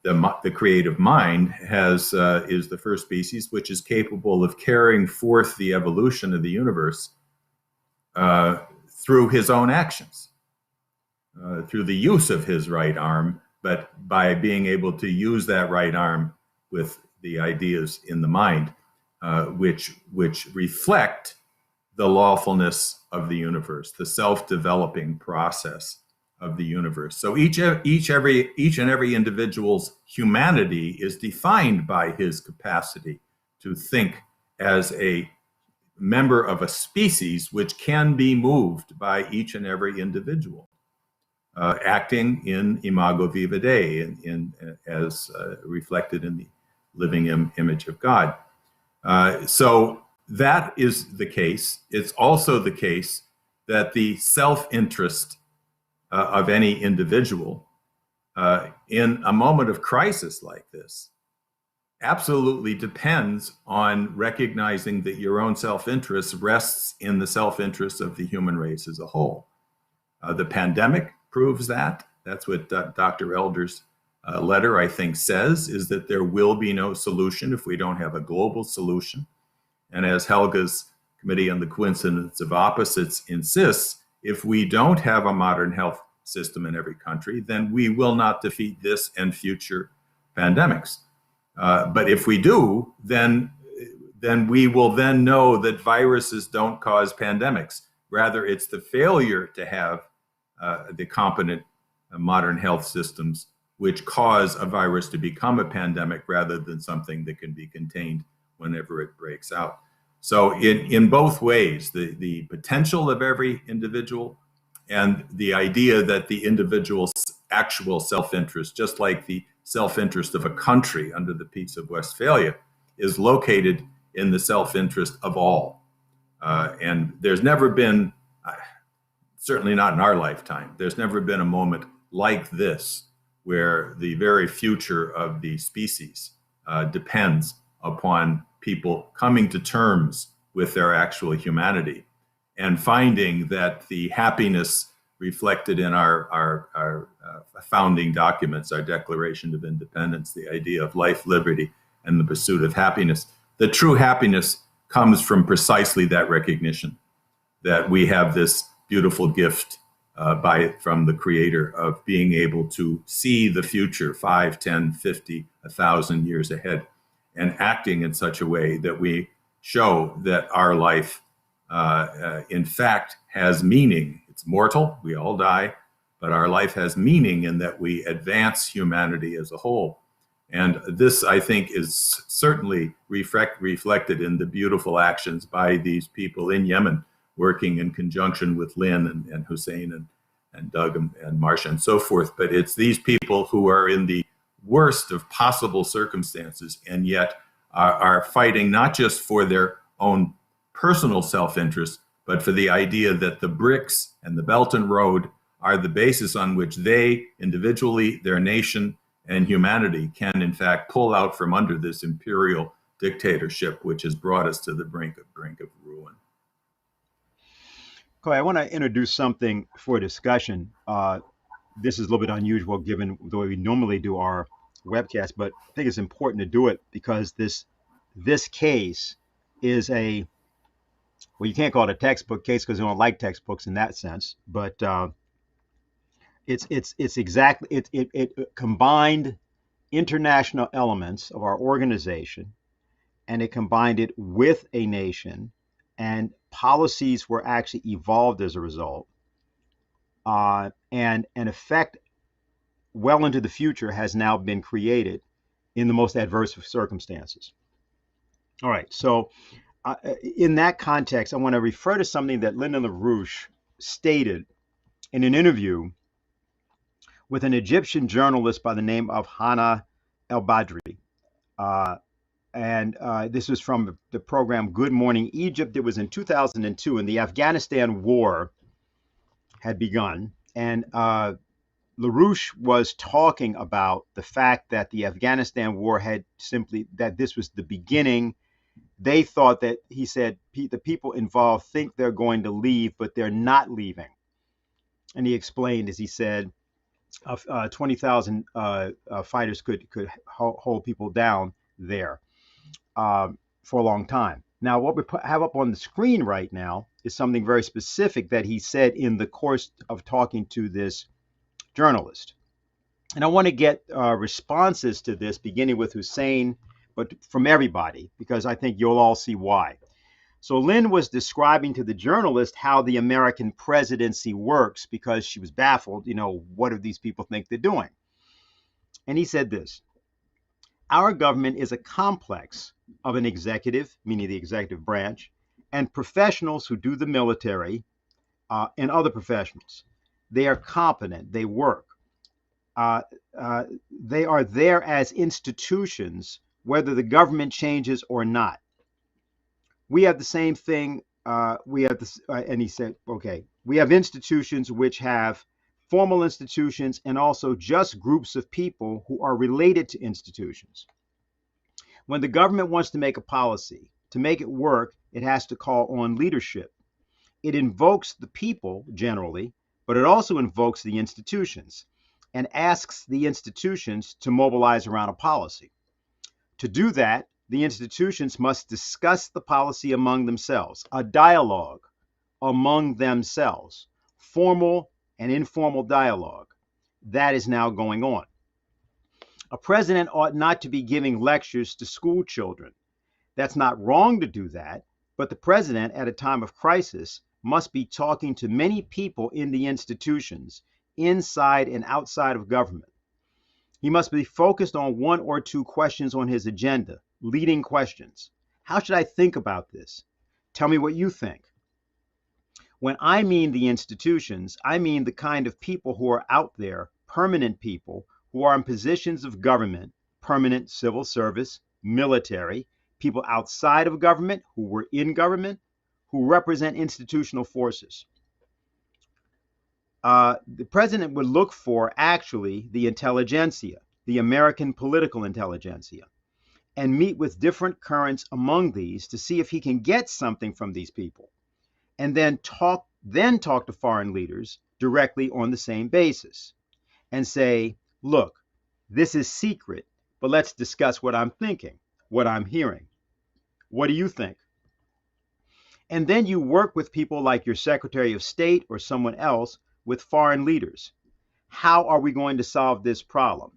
the creative mind is the first species which is capable of carrying forth the evolution of the universe through his own actions, through the use of his right arm, but by being able to use that right arm with the ideas in the mind, which reflect the lawfulness of the universe, the self-developing process of the universe. So each and every individual's humanity is defined by his capacity to think as a member of a species which can be moved by each and every individual, acting in imago viva Dei, as reflected in the living image of God. So that is the case. It's also the case that the self-interest of any individual in a moment of crisis like this absolutely depends on recognizing that your own self-interest rests in the self-interest of the human race as a whole. The pandemic proves that. That's what Dr. Elder's letter, I think, says, is that there will be no solution if we don't have a global solution. And as Helga's Committee on the Coincidence of Opposites insists, if we don't have a modern health system in every country, then we will not defeat this and future pandemics. But if we do, then we will then know that viruses don't cause pandemics. Rather, it's the failure to have the competent modern health systems which cause a virus to become a pandemic rather than something that can be contained whenever it breaks out. So in both ways, the potential of every individual and the idea that the individual's actual self-interest, just like the self-interest of a country under the Peace of Westphalia, is located in the self-interest of all. And there's never been, certainly not in our lifetime, there's never been a moment like this where the very future of the species depends upon people coming to terms with their actual humanity and finding that the happiness reflected in our founding documents, our Declaration of Independence, the idea of life, liberty, and the pursuit of happiness, the true happiness comes from precisely that recognition that we have this beautiful gift from the Creator of being able to see the future 5, 10, 50, 1,000 years ahead, and acting in such a way that we show that our life, in fact, has meaning. It's mortal, we all die, but our life has meaning in that we advance humanity as a whole. And this, I think, is certainly reflected in the beautiful actions by these people in Yemen, working in conjunction with Lynn and Hussein and Doug and Marcia and so forth. But it's these people who are in the worst of possible circumstances and yet are fighting not just for their own personal self-interest, but for the idea that the Brics and the Belt and Road are the basis on which they individually, their nation, and humanity can in fact pull out from under this imperial dictatorship, which has brought us to the brink of ruin. Okay, I want to introduce something for discussion. This is a little bit unusual given the way we normally do our webcast, but I think it's important to do it because this case is well, you can't call it a textbook case because we don't like textbooks in that sense, but it combined international elements of our organization, and it combined it with a nation, and policies were actually evolved as a result, and an effect well into the future has now been created in the most adverse of circumstances. All right, so in that context, I want to refer to something that Lyndon LaRouche stated in an interview with an Egyptian journalist by the name of Hana El-Badri. And this was from the program Good Morning Egypt. It was in 2002, and the Afghanistan war had begun. And LaRouche was talking about the fact that the Afghanistan war had simply, that this was the beginning. They thought that, he said, the people involved think they're going to leave, but they're not leaving. And he explained, as he said, 20,000 fighters could hold people down there for a long time. Now, what we have up on the screen right now is something very specific that he said in the course of talking to this journalist. And I want to get responses to this, beginning with Hussein, but from everybody, because I think you'll all see why. So Lynn was describing to the journalist how the American presidency works, because she was baffled, what do these people think they're doing? And he said this: our government is a complex of an executive, meaning the executive branch, and professionals who do the military and other professionals. They are competent, they work. They are there as institutions, whether the government changes or not. We have the same thing. And he said, okay, we have institutions which have formal institutions and also just groups of people who are related to institutions. When the government wants to make a policy, to make it work, it has to call on leadership. It invokes the people generally, but it also invokes the institutions and asks the institutions to mobilize around a policy. To do that, the institutions must discuss the policy among themselves, a dialogue among themselves, formal and informal dialogue. That is now going on. A president ought not to be giving lectures to school children. That's not wrong to do that, but the president at a time of crisis must be talking to many people in the institutions, inside and outside of government. He must be focused on one or two questions on his agenda, leading questions. How should I think about this? Tell me what you think. When I mean the institutions, I mean the kind of people who are out there, permanent people who are in positions of government, permanent civil service, military, people outside of government who were in government, who represent institutional forces. The president would look for actually the intelligentsia, the American political intelligentsia, and meet with different currents among these to see if he can get something from these people, and then talk to foreign leaders directly on the same basis and say, look, this is secret, but let's discuss what I'm thinking, what I'm hearing. What do you think? And then you work with people like your Secretary of State or someone else with foreign leaders. How are we going to solve this problem?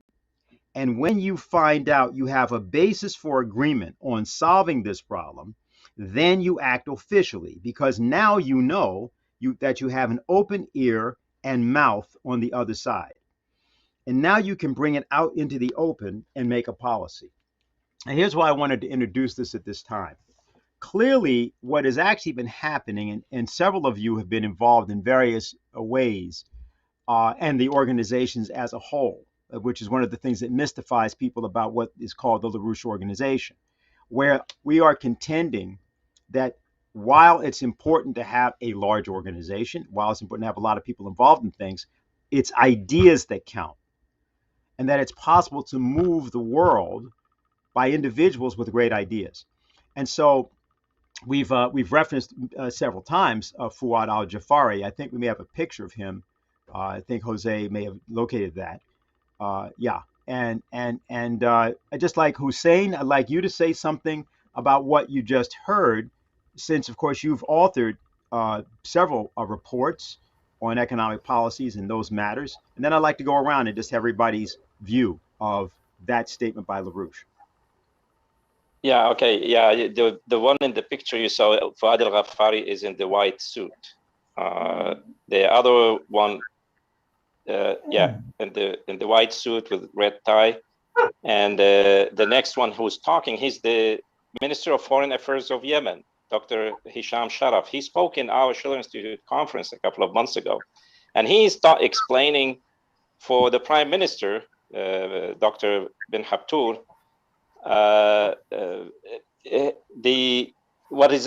And when you find out you have a basis for agreement on solving this problem, then you act officially, because now you know that you have an open ear and mouth on the other side. And now you can bring it out into the open and make a policy. And here's why I wanted to introduce this at this time. Clearly, what has actually been happening, and several of you have been involved in various ways, and the organizations as a whole, which is one of the things that mystifies people about what is called the LaRouche organization, where we are contending that while it's important to have a large organization, while it's important to have a lot of people involved in things, it's ideas that count, and that it's possible to move the world by individuals with great ideas. And so we've referenced several times Fouad Al-Ghaffari. I think we may have a picture of him. I think Jose may have located that. Yeah, and just like Hussein, I'd like you to say something about what you just heard, since of course you've authored several reports on economic policies and those matters. And then I'd like to go around and just have everybody's view of that statement by LaRouche. Yeah, okay, yeah, the one in the picture you saw, Fouad Al-Ghaffari, is in the white suit. The other one, yeah, in the white suit with red tie. And the next one who's talking, he's the Minister of Foreign Affairs of Yemen, Dr. Hisham Sharaf. He spoke in our Schiller Institute conference a couple of months ago. And he's explaining for the Prime Minister, Dr. bin Habtour, what is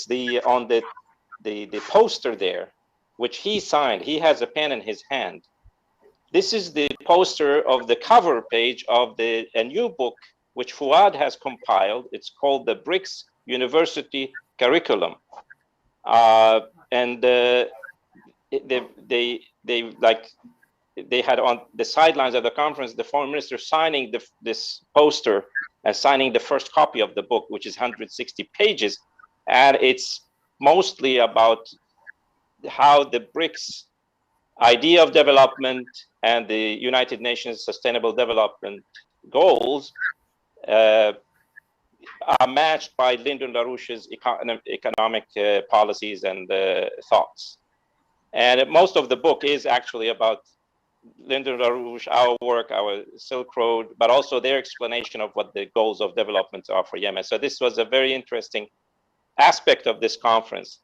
the on the poster there, which he signed. He has a pen in his hand. This is the poster of the cover page of a new book which Fouad has compiled. It's called the Brics University Curriculum, and they had on the sidelines of the conference the foreign minister signing this poster and signing the first copy of the book, which is 160 pages, and it's mostly about how the BRICS idea of development and the United Nations Sustainable Development Goals are matched by Lyndon LaRouche's economic policies and thoughts. And most of the book is actually about Lyndon LaRouche, our work, our Silk Road, but also their explanation of what the goals of development are for Yemen. So this was a very interesting aspect of this conference.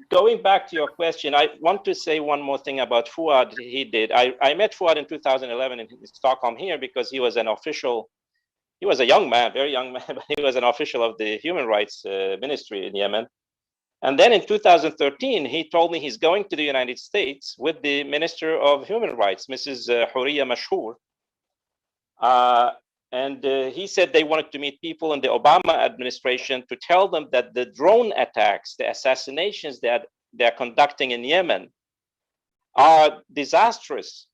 Going back to your question, I want to say one more thing about Fouad. I met Fouad in 2011 in Stockholm here because he was an official. He was a young man, very young man, but he was an official of the Human Rights Ministry in Yemen. And then in 2013, he told me he's going to the United States with the Minister of Human Rights, Mrs. Houriya Mashhour. And he said they wanted to meet people in the Obama administration to tell them that the drone attacks, the assassinations that they're conducting in Yemen are disastrous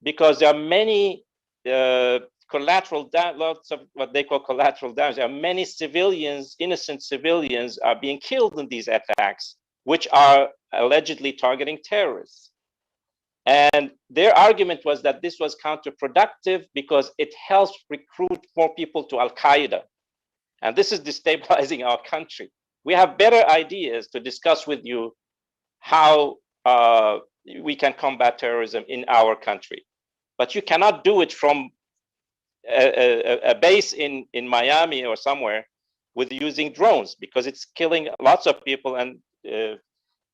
because there are many collateral damage, lots of what they call collateral damage. There are many civilians, innocent civilians are being killed in these attacks, which are allegedly targeting terrorists. And their argument was that this was counterproductive because it helps recruit more people to Al-Qaeda. And this is destabilizing our country. We have better ideas to discuss with you how we can combat terrorism in our country. But you cannot do it from a base in Miami or somewhere with using drones because it's killing lots of people and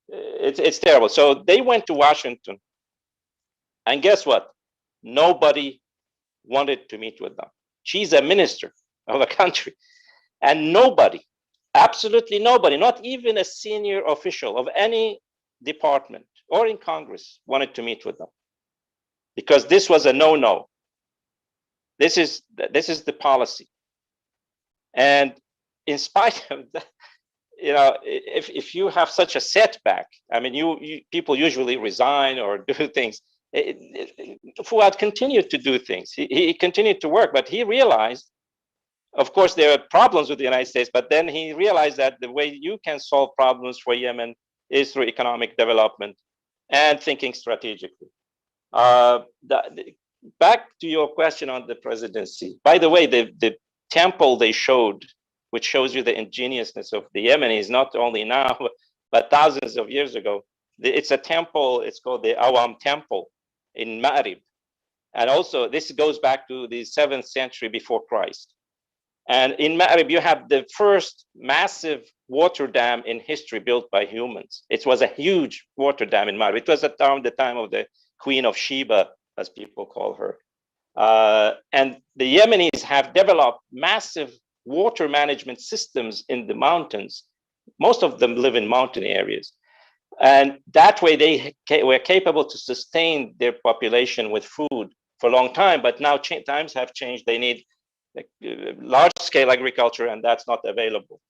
it's terrible. So they went to Washington. And guess what? Nobody wanted to meet with them. She's a minister of a country. And nobody, absolutely nobody, not even a senior official of any department or in Congress wanted to meet with them. Because this was a no-no. This is the policy. And in spite of that, you know, if you have such a setback, I mean, people usually resign or do things. Fouad continued to do things. He continued to work, but he realized, of course, there are problems with the United States, but then he realized that the way you can solve problems for Yemen is through economic development and thinking strategically. Back to your question on the presidency. By the way, the temple they showed, which shows you the ingeniousness of the Yemenis, not only now, but thousands of years ago. It's a temple, it's called the Awam Temple in Ma'rib. And also this goes back to the 7th century before Christ. And in Ma'rib, you have the first massive water dam in history built by humans. It was a huge water dam in Ma'rib. It was at the time of the Queen of Sheba, as people call her. And the Yemenis have developed massive water management systems in the mountains. Most of them live in mountain areas. And that way they were capable to sustain their population with food for a long time, but now times have changed. They need large scale agriculture and that's not available.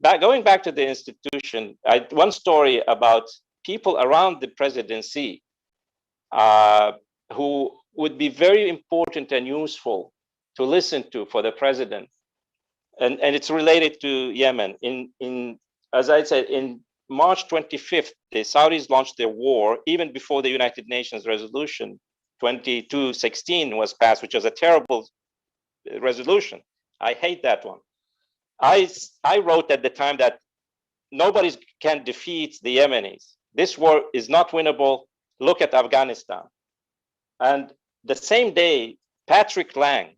Going back to the institution, one story about people around the presidency who would be very important and useful to listen to for the president. And it's related to Yemen. As I said, in March 25th, the Saudis launched their war even before the United Nations resolution 2216 was passed, which was a terrible resolution. I hate that one. I wrote at the time that nobody can defeat the Yemenis. This war is not winnable. Look at Afghanistan. And the same day, Patrick Lang,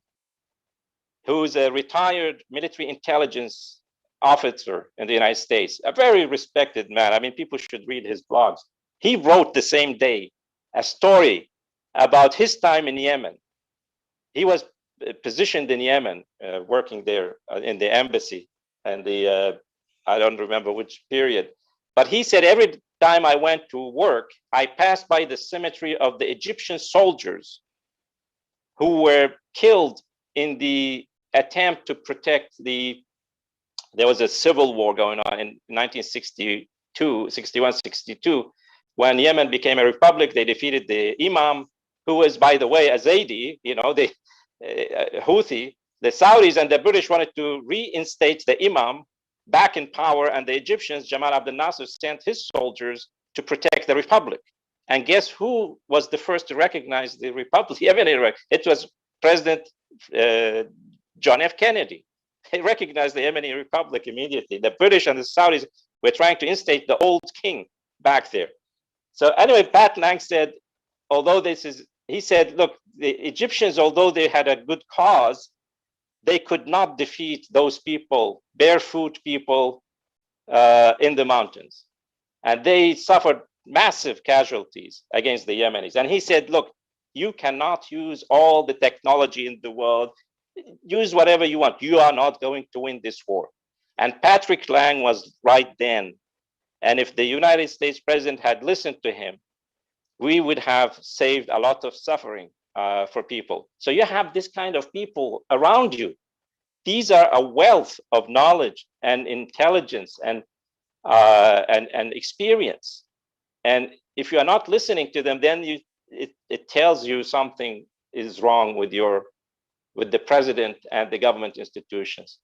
who's a retired military intelligence officer in the United States, a very respected man. I mean, people should read his blogs. He wrote the same day a story about his time in Yemen. He was positioned in Yemen, working there in the embassy, and I don't remember which period. But he said, every time I went to work, I passed by the cemetery of the Egyptian soldiers who were killed in the attempt to protect there was a civil war going on in 1961, 62, when Yemen became a republic. They defeated the Imam, who was, by the way, a Zaidi, the Houthi. The Saudis and the British wanted to reinstate the Imam back in power, and the Egyptians, Jamal Abdel Nasser, sent his soldiers to protect the republic. And guess who was the first to recognize the republic? It was President John F. Kennedy. He recognized the Yemeni Republic immediately. The British and the Saudis were trying to instate the old king back there. So anyway, Pat Lang said, he said, look, the Egyptians, although they had a good cause, they could not defeat those people, barefoot people in the mountains. And they suffered massive casualties against the Yemenis. And he said, look, you cannot use all the technology in the world. Use whatever you want. You are not going to win this war. And Patrick Lang was right then. And if the United States president had listened to him, we would have saved a lot of suffering for people. So you have this kind of people around you. These are a wealth of knowledge and intelligence and experience. And if you are not listening to them, then it tells you something is wrong with the president and the government institutions.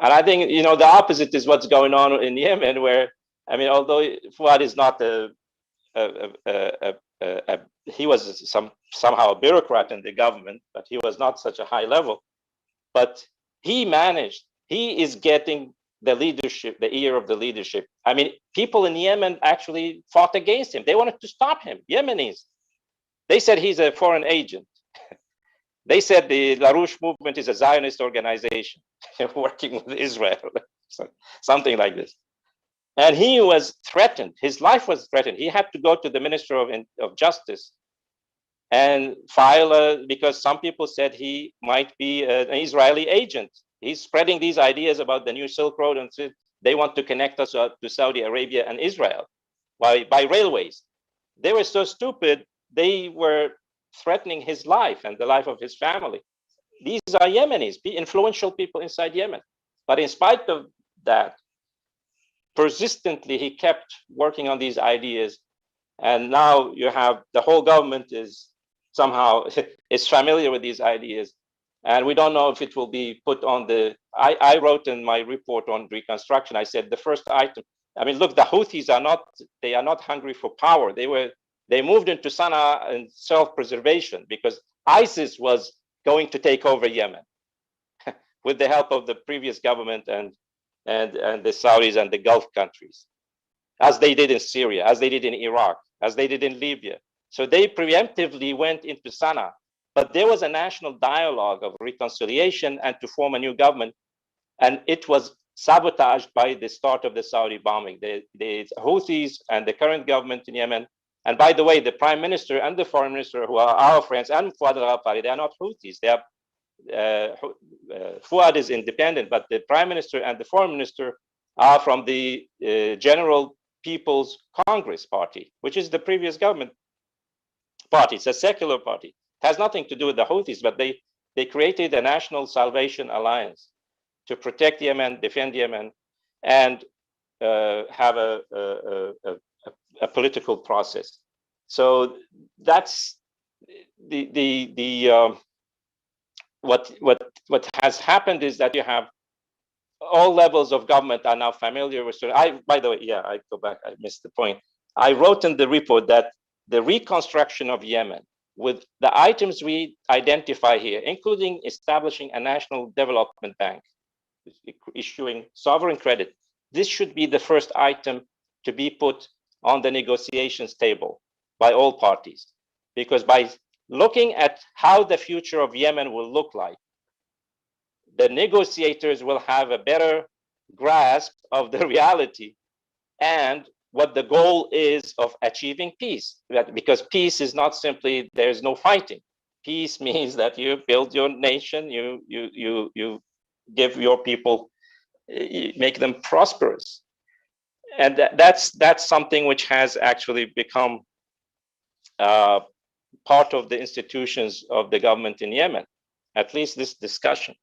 And I think, the opposite is what's going on in Yemen, where, although Fouad is not he was somehow a bureaucrat in the government, but he was not such a high level. But he is getting the leadership, the ear of the leadership. People in Yemen actually fought against him. They wanted to stop him, Yemenis. They said he's a foreign agent. They said the LaRouche movement is a Zionist organization working with Israel, something like this. And he was threatened. His life was threatened. He had to go to the Minister of Justice and file because some people said he might be an Israeli agent. He's spreading these ideas about the new Silk Road, and said they want to connect us to Saudi Arabia and Israel by railways. They were so stupid, they were threatening his life and the life of his family. These are Yemenis, influential people inside Yemen. But in spite of that, persistently, he kept working on these ideas. And now you have the whole government is somehow is familiar with these ideas. And we don't know if it will be put on I wrote in my report on Reconstruction, I said the first item, look, the Houthis are not hungry for power. They moved into Sana'a and self-preservation because ISIS was going to take over Yemen with the help of the previous government and the Saudis and the Gulf countries, as they did in Syria, as they did in Iraq, as they did in Libya. So they preemptively went into Sana'a, but there was a national dialogue of reconciliation and to form a new government, and it was sabotaged by the start of the Saudi bombing. The Houthis and the current government in Yemen. And by the way, the prime minister and the foreign minister, who are our friends, and Fouad Al-Ghaffari, they are not Houthis. They are Fouad is independent, but the prime minister and the foreign minister are from the General People's Congress Party, which is the previous government party. It's a secular party. It has nothing to do with the Houthis, but they created a National Salvation Alliance to protect Yemen, defend Yemen, and have a political process. So that's what has happened is that you have all levels of government are now familiar with. By the way, I go back. I missed the point. I wrote in the report that the reconstruction of Yemen with the items we identify here, including establishing a national development bank, issuing sovereign credit, this should be the first item to be put on the negotiations table by all parties. Because by looking at how the future of Yemen will look like, the negotiators will have a better grasp of the reality and what the goal is of achieving peace. Because peace is not simply there's no fighting. Peace means that you build your nation, you give your people, you make them prosperous. And that's something which has actually become part of the institutions of the government in Yemen, at least this discussion.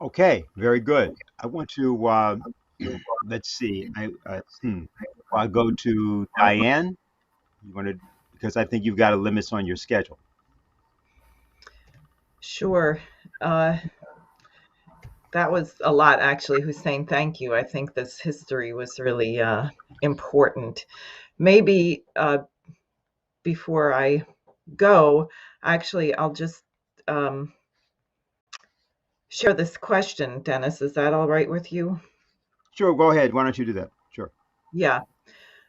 Okay, very good. I want to let's see. I'll go to Diane. You want to, because I think you've got a limit on your schedule. Sure. That was a lot, actually, Hussein. Thank you. I think this history was really important. Maybe before I go, actually, I'll just share this question, Dennis. Is that all right with you? Sure, go ahead. Why don't you do that? Sure. Yeah,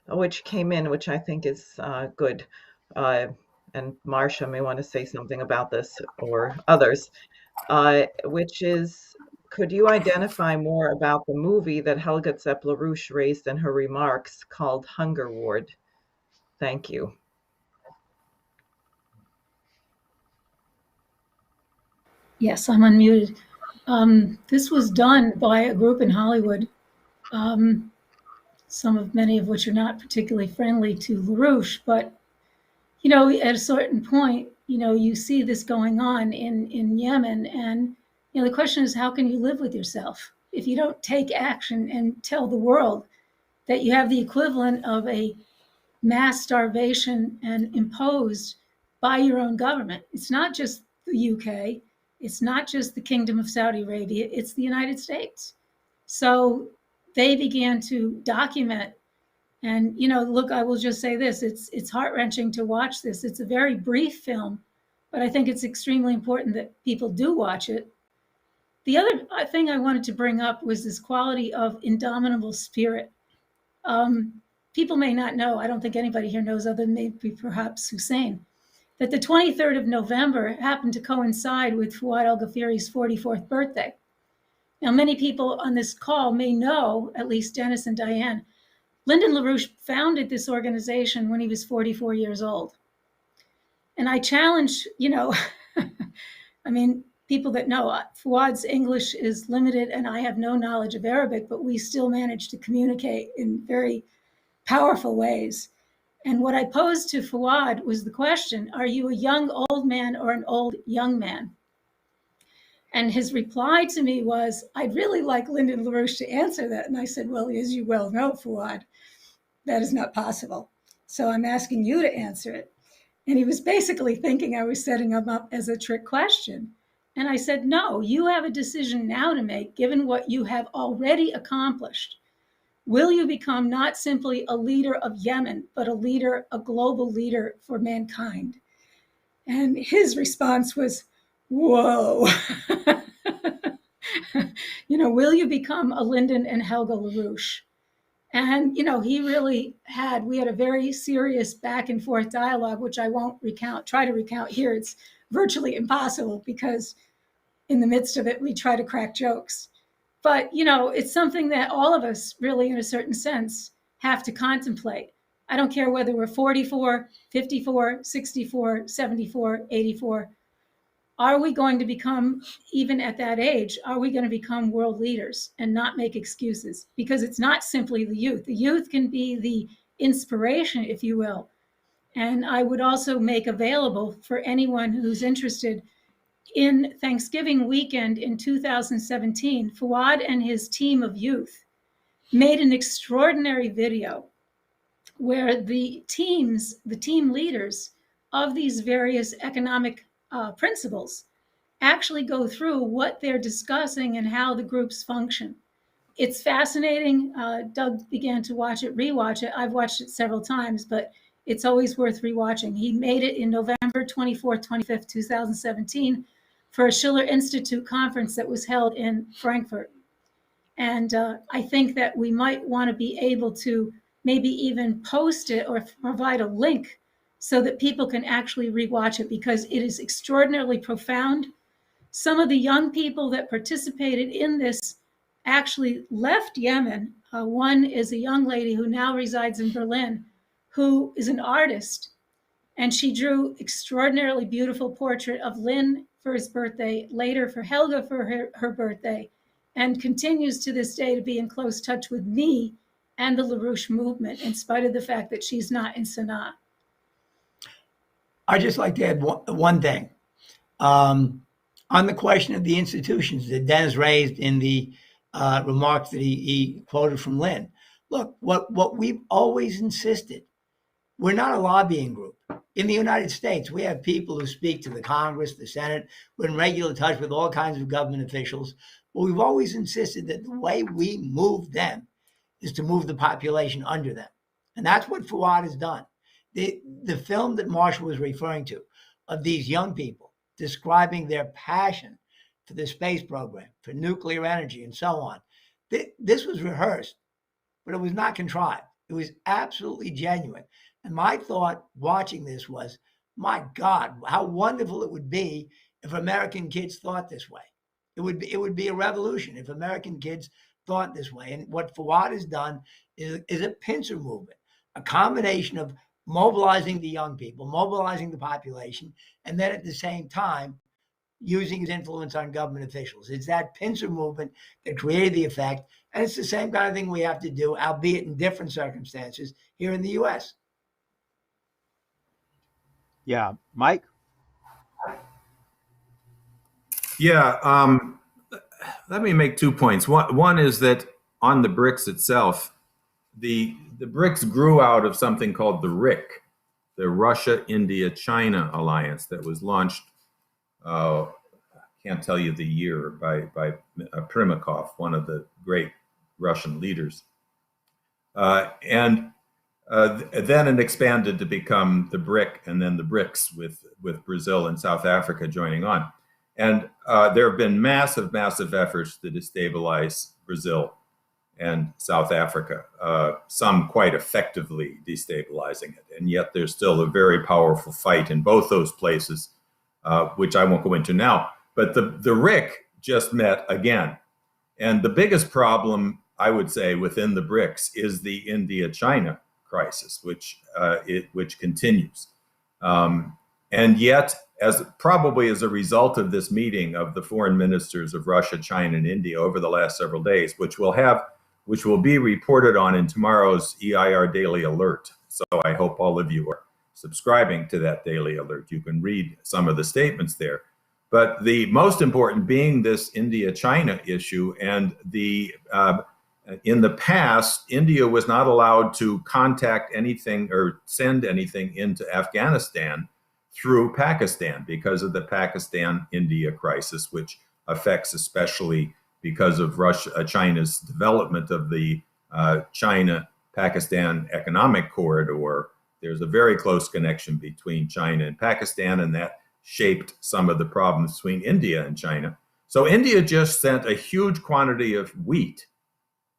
which came in, which I think is good. And Marcia may want to say something about this, or others, which is, could you identify more about the movie that Helga LaRouche raised in her remarks called Hunger Ward? Thank you. Yes, I'm unmuted. This was done by a group in Hollywood, many of which are not particularly friendly to LaRouche, but at a certain point, you see this going on in Yemen, and the question is, how can you live with yourself if you don't take action and tell the world that you have the equivalent of a mass starvation and imposed by your own government? It's not just the UK, it's not just the Kingdom of Saudi Arabia, it's the United States. So they began to document. And, look, I will just say this, it's heart-wrenching to watch this. It's a very brief film, but I think it's extremely important that people do watch it. The other thing I wanted to bring up was this quality of indomitable spirit. People may not know, I don't think anybody here knows, other than maybe perhaps Hussein, that the 23rd of November happened to coincide with Fouad Al-Ghaffari's 44th birthday. Now, many people on this call may know, at least Dennis and Diane, Lyndon LaRouche founded this organization when he was 44 years old. And I challenge, people that know Fouad's English is limited and I have no knowledge of Arabic, but we still manage to communicate in very powerful ways. And what I posed to Fouad was the question, are you a young old man or an old young man? And his reply to me was, I'd really like Lyndon LaRouche to answer that. And I said, well, as you well know, Fouad, that is not possible. So I'm asking you to answer it. And he was basically thinking I was setting him up as a trick question. And I said, no, you have a decision now to make, given what you have already accomplished. Will you become not simply a leader of Yemen, but a global leader for mankind? And his response was, whoa. Will you become a Lyndon and Helga LaRouche? And, we had a very serious back and forth dialogue, which I won't try to recount here. It's virtually impossible because in the midst of it, we try to crack jokes. But, it's something that all of us really, in a certain sense, have to contemplate. I don't care whether we're 44, 54, 64, 74, 84. Are we going to become, even at that age, are we going to become world leaders and not make excuses? Because it's not simply the youth. The youth can be the inspiration, if you will. And I would also make available for anyone who's interested, in Thanksgiving weekend in 2017, Fouad and his team of youth made an extraordinary video where the team leaders of these various economic principles actually go through what they're discussing and how the groups function. It's fascinating. Doug began to rewatch it. I've watched it several times, but it's always worth rewatching. He made it in November 24th, 25th, 2017 for a Schiller Institute conference that was held in Frankfurt. And I think that we might want to be able to maybe even post it or provide a link so that people can actually rewatch it, because it is extraordinarily profound. Some of the young people that participated in this actually left Yemen. One is a young lady who now resides in Berlin, who is an artist, and she drew extraordinarily beautiful portrait of Lynn for his birthday, later for Helga for her birthday, and continues to this day to be in close touch with me and the LaRouche movement, in spite of the fact that she's not in Sana'a. I'd just like to add one thing. On the question of the institutions that Dennis raised in the remarks that he quoted from Lynn. Look, what we've always insisted, we're not a lobbying group. In the United States, we have people who speak to the Congress, the Senate. We're in regular touch with all kinds of government officials. But we've always insisted that the way we move them is to move the population under them. And that's what Fouad has done. The film that Marshall was referring to of these young people describing their passion for the space program, for nuclear energy, and so on. This was rehearsed, but it was not contrived. It was absolutely genuine. And my thought watching this was, my God, how wonderful it would be if American kids thought this way. It would be a revolution if American kids thought this way. And what Fouad has done is a pincer movement, a combination of mobilizing the young people, mobilizing the population, and then at the same time, using his influence on government officials. It's that pincer movement that created the effect. And it's the same kind of thing we have to do, albeit in different circumstances, here in the U.S. Yeah. Mike? Yeah. Let me make 2 points. One is that on the Brics itself, the Brics grew out of something called the RIC, the Russia, India, China alliance that was launched, I can't tell you the year, by Primakov, one of the great Russian leaders. And then it expanded to become the BRIC and then the Brics with Brazil and South Africa joining on. And there have been massive efforts to destabilize Brazil and South Africa, some quite effectively destabilizing it. And yet there's still a very powerful fight in both those places, which I won't go into now. But the RIC just met again. And the biggest problem, I would say, within the BRICS is the India-China crisis, which continues. And yet, probably as a result of this meeting of the foreign ministers of Russia, China, and India over the last several days, which will be reported on in tomorrow's EIR Daily Alert. So I hope all of you are subscribing to that daily alert. You can read some of the statements there. But the most important being this India-China issue, and in the past, India was not allowed to contact anything or send anything into Afghanistan through Pakistan because of the Pakistan-India crisis, which affects especially because of China's development of the China-Pakistan economic corridor. There's a very close connection between China and Pakistan, and that shaped some of the problems between India and China. So India just sent a huge quantity of wheat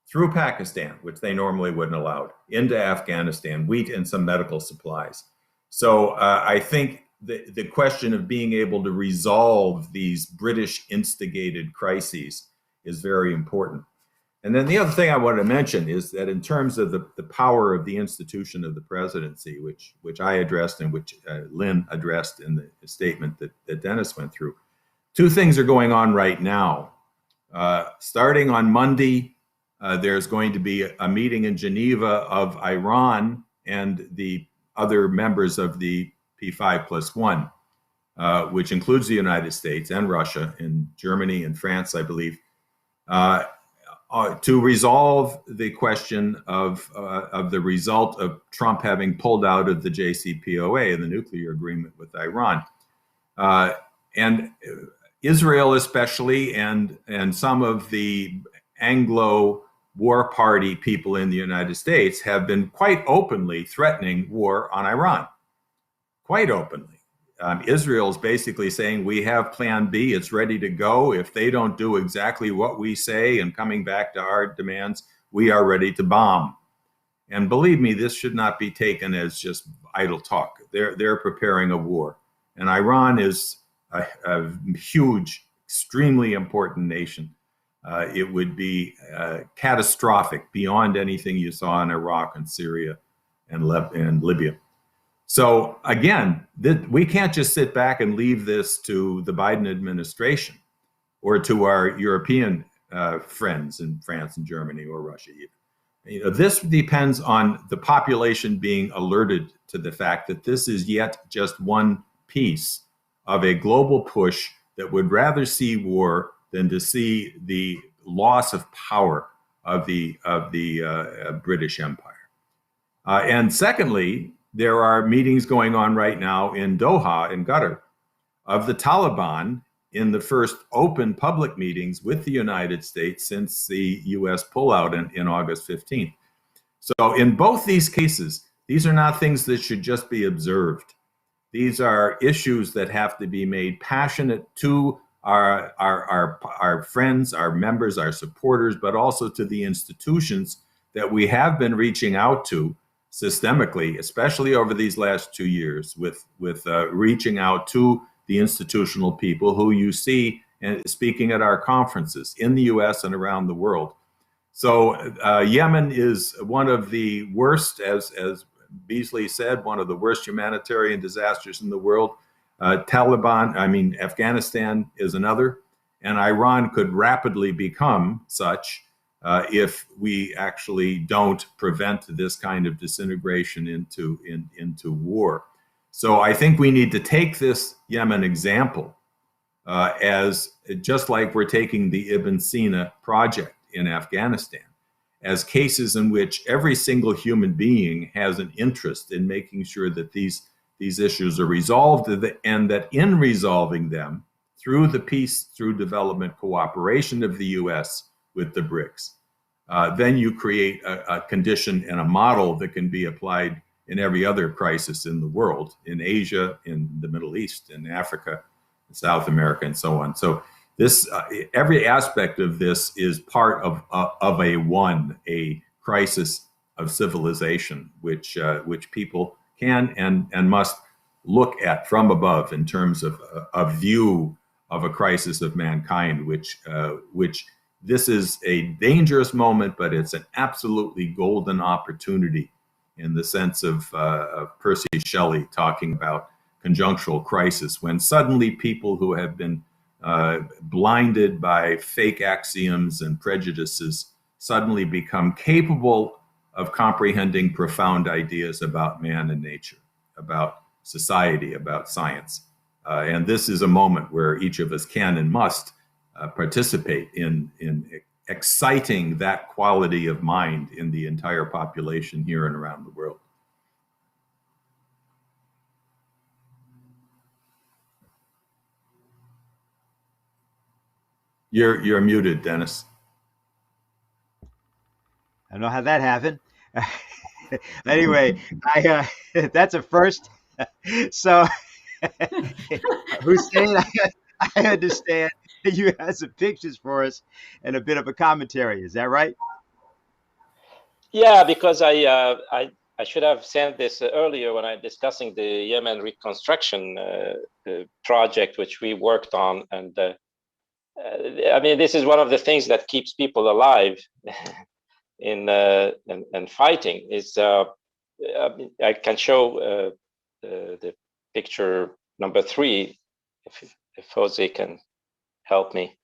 through Pakistan, which they normally wouldn't allow, into Afghanistan, wheat and some medical supplies. So I think the question of being able to resolve these British instigated crises is very important. And then the other thing I wanted to mention is that in terms of the power of the institution of the presidency, which I addressed and which Lynn addressed in the statement that Dennis went through, two things are going on right now. Starting on Monday, there's going to be a meeting in Geneva of Iran and the other members of the P5+1, which includes the United States and Russia and Germany and France, I believe, to resolve the question of the result of Trump having pulled out of the JCPOA, the nuclear agreement with Iran. And Israel especially, and some of the Anglo war party people in the United States have been quite openly threatening war on Iran, quite openly. Israel's basically saying, we have plan B, it's ready to go. If they don't do exactly what we say and coming back to our demands, we are ready to bomb. And believe me, this should not be taken as just idle talk. They're preparing a war. And Iran is a huge, extremely important nation. It would be catastrophic beyond anything you saw in Iraq and Syria and Libya. So again, we can't just sit back and leave this to the Biden administration or to our European friends in France and Germany or Russia even. You know, this depends on the population being alerted to the fact that this is yet just one piece of a global push that would rather see war than to see the loss of power of the British Empire. And secondly, there are meetings going on right now in Doha, in Qatar, of the Taliban in the first open public meetings with the United States since the US pullout in August 15th. So in both these cases, these are not things that should just be observed. These are issues that have to be made passionate to our friends, our members, our supporters, but also to the institutions that we have been reaching out to systemically, especially over these last 2 years, with reaching out to the institutional people who you see speaking at our conferences in the US and around the world. So Yemen is one of the worst, as Beasley said, one of the worst humanitarian disasters in the world. Afghanistan is another, and Iran could rapidly become such if we actually don't prevent this kind of disintegration into war. So I think we need to take this Yemen example as just like we're taking the Ibn Sina project in Afghanistan, as cases in which every single human being has an interest in making sure that these issues are resolved, and that in resolving them through the peace, through development cooperation of the US with the Brics, then you create a condition and a model that can be applied in every other crisis in the world, in Asia, in the Middle East, in Africa, in South America, and so on. So this, every aspect of this is part of a crisis of civilization, which people can and must look at from above in terms of a view of a crisis of mankind, which this is a dangerous moment, but it's an absolutely golden opportunity in the sense of Percy Shelley talking about conjunctural crisis, when suddenly people who have been blinded by fake axioms and prejudices suddenly become capable of comprehending profound ideas about man and nature, about society, about science. And this is a moment where each of us can and must participate in exciting that quality of mind in the entire population here and around the world. You're muted, Dennis. I don't know how that happened. Anyway, that's a first. So, Hussein, I understand you have some pictures for us and a bit of a commentary. Is that right? Yeah, because I should have sent this earlier when I'm discussing the Yemen Reconstruction project, which we worked on. And I mean, this is one of the things that keeps people alive and fighting. Is I can show the picture number 3, if Jose can help me.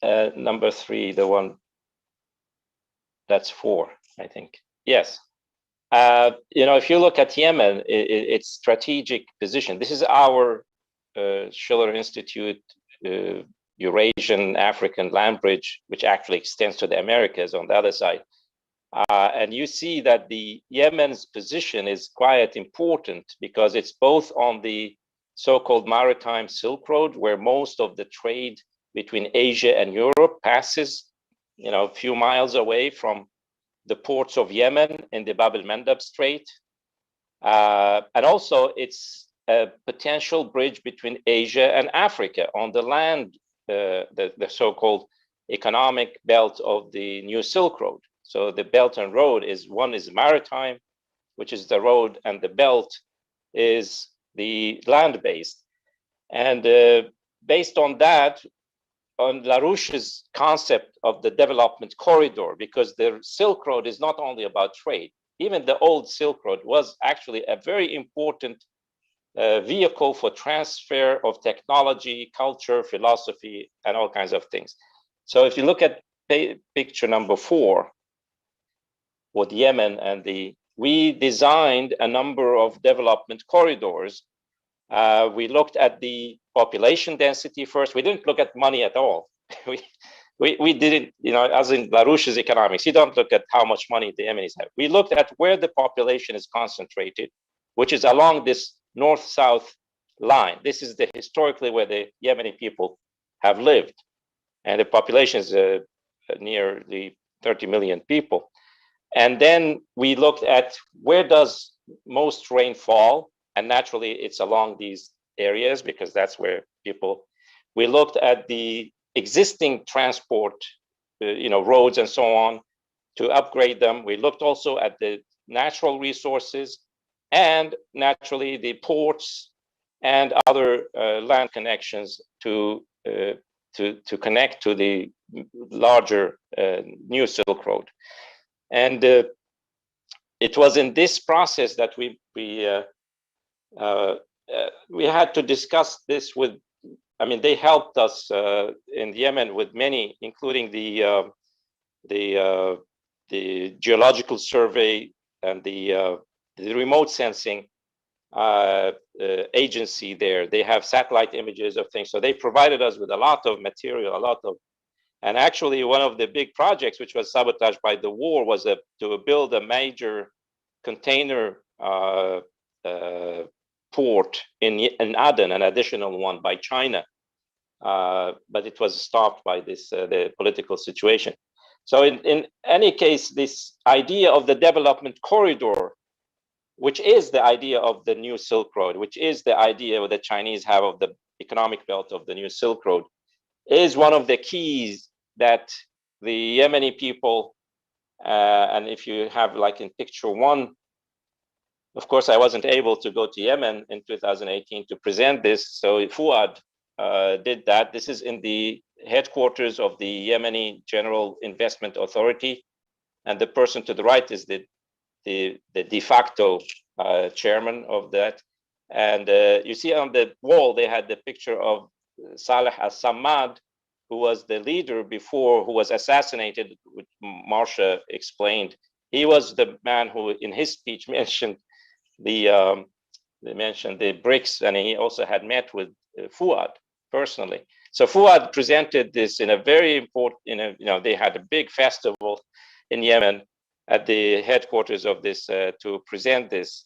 Number 3, the one that's 4, I think. Yes. If you look at Yemen, its strategic position. This is our Schiller Institute Eurasian African land bridge, which actually extends to the Americas on the other side. And you see that the Yemen's position is quite important because it's both on the so-called maritime Silk Road, where most of the trade between Asia and Europe passes a few miles away from the ports of Yemen in the Bab el-Mandab Strait. And also it's a potential bridge between Asia and Africa on the land, the so-called economic belt of the New Silk Road. So the Belt and Road one is maritime, which is the road, and the belt is the land-based. And based on that, on LaRouche's concept of the development corridor, because the Silk Road is not only about trade. Even the old Silk Road was actually a very important vehicle for transfer of technology, culture, philosophy, and all kinds of things. So if you look at picture number 4 with Yemen and we designed a number of development corridors. We looked at the population density first. We didn't look at money at all. we didn't, as in LaRouche's economics, you don't look at how much money the Yemenis have. We looked at where the population is concentrated, which is along this north-south line. This is historically where the Yemeni people have lived. And the population is nearly 30 million people. And then we looked at where does most rain fall, and naturally it's along these areas because that's where we looked at the existing transport, roads and so on to upgrade them. We looked also at the natural resources and naturally the ports and other land connections to connect to the larger New Silk Road. And it was in this process that we had to discuss this with. They helped us in Yemen with many, including the geological survey and the remote sensing agency there. They have satellite images of things, so they provided us with a lot of material, and actually one of the big projects which was sabotaged by the war was to build a major container port in Aden, an additional one by China, but it was stopped by the political situation. So in any case, this idea of the development corridor, which is the idea of the New Silk Road, which is the idea the Chinese have of the economic belt of the New Silk Road, is one of the keys that the Yemeni people, and if you have like in picture 1, of course, I wasn't able to go to Yemen in 2018 to present this, so Fouad did that. This is in the headquarters of the Yemeni General Investment Authority, and the person to the right is the de facto chairman of that. And you see on the wall, they had the picture of Saleh al-Sammad, who was the leader before, who was assassinated, which Marcia explained. He was the man who, in his speech, mentioned the Brics, and he also had met with Fouad personally. So Fouad presented this in a very important, they had a big festival in Yemen at the headquarters of this to present this.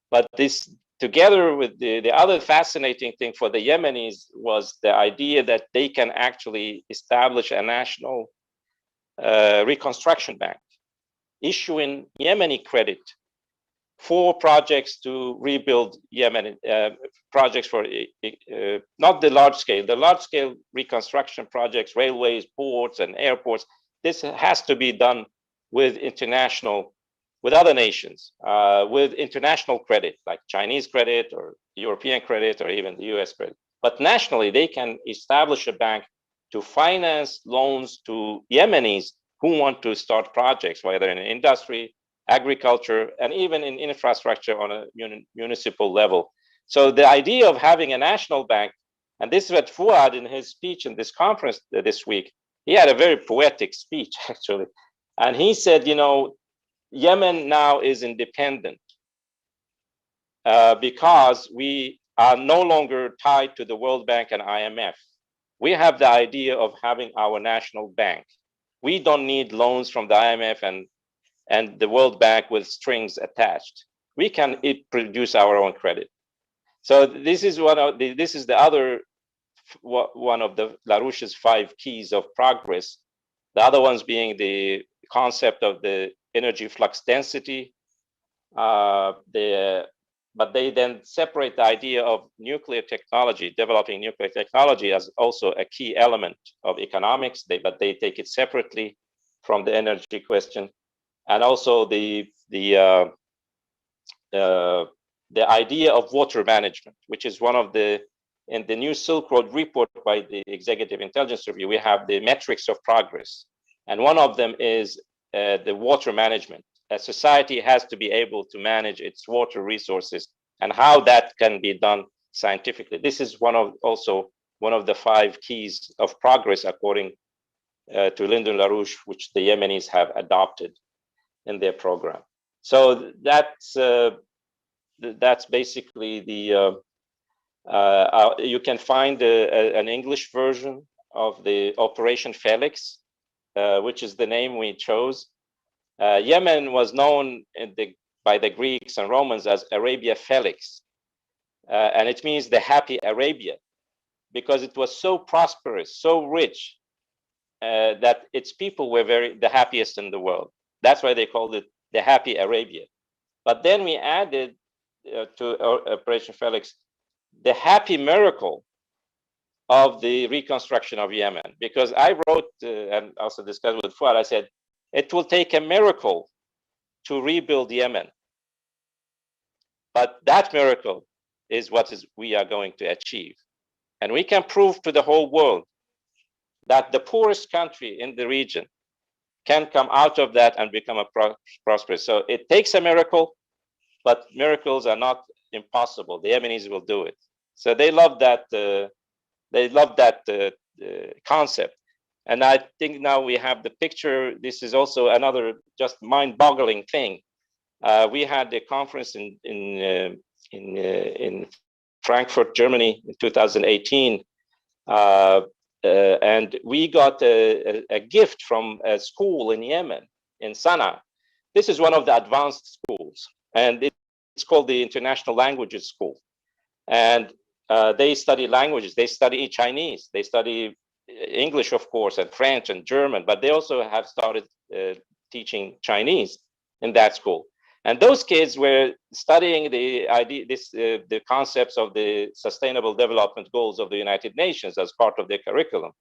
But this, together with the other fascinating thing for the Yemenis, was the idea that they can actually establish a national reconstruction bank, issuing Yemeni credit for projects to rebuild Yemen, projects for not the large scale reconstruction projects, railways, ports, and airports. This has to be done with other nations, with international credit, like Chinese credit or European credit or even the US credit. But nationally, they can establish a bank to finance loans to Yemenis who want to start projects, whether in industry, agriculture, and even in infrastructure on a municipal level. So the idea of having a national bank, and this is what Fouad in his speech in this conference this week, he had a very poetic speech actually. And he said, Yemen now is independent because we are no longer tied to the World Bank and IMF. We have the idea of having our national bank. We don't need loans from the IMF and the World Bank with strings attached. We can produce our own credit. So this is the other one of the LaRouche's 5 keys of progress The other ones being the concept of the energy flux density. But they then separate the idea of nuclear technology, developing nuclear technology, as also a key element of economics. But they take it separately from the energy question, and also the idea of water management, which is one of the, in the new Silk Road report by the Executive Intelligence Review, we have the metrics of progress, and one of them is the water management. A society has to be able to manage its water resources, and how that can be done scientifically. This is also one of the 5 keys of progress, according to Lyndon LaRouche, which the Yemenis have adopted in their program. So that's basically the. You can find an English version of the Operation Felix, which is the name we chose. Yemen was known by the Greeks and Romans as Arabia Felix, and it means the happy Arabia, because it was so prosperous, so rich, that its people were the happiest in the world. That's why they called it the happy Arabia. But then we added to Operation Felix the happy miracle of the reconstruction of Yemen, because I wrote and also discussed with Fouad, I said, it will take a miracle to rebuild Yemen. But that miracle is what we are going to achieve. And we can prove to the whole world that the poorest country in the region can come out of that and become a prosperous. So it takes a miracle, but miracles are not impossible. The Yemenis will do it. So they love that. Concept. And I think now we have the picture. This is also another just mind-boggling thing. We had a conference in Frankfurt, Germany, in 2018, and we got a gift from a school in Yemen, in Sana'a. This is one of the advanced schools, and it's called the International Languages School. And they study languages. They study Chinese. They study English, of course, and French and German, but they also have started teaching Chinese in that school. And those kids were studying the concepts of the Sustainable Development Goals of the United Nations as part of their curriculum.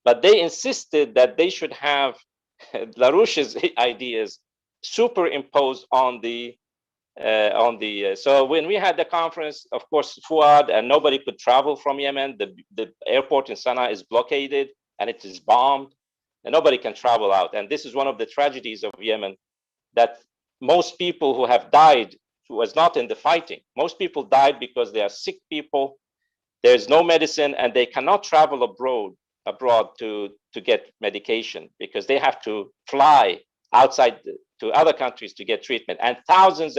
But they insisted that they should have LaRouche's ideas superimposed on the so when we had the conference, of course, Fouad, and nobody could travel from Yemen. The airport in Sana'a is blockaded and it is bombed, and nobody can travel out. And this is one of the tragedies of Yemen, that most people who have died was not in the fighting. Most people died because they are sick people. There's no medicine, and they cannot travel abroad to get medication, because they have to fly outside to other countries to get treatment. And thousands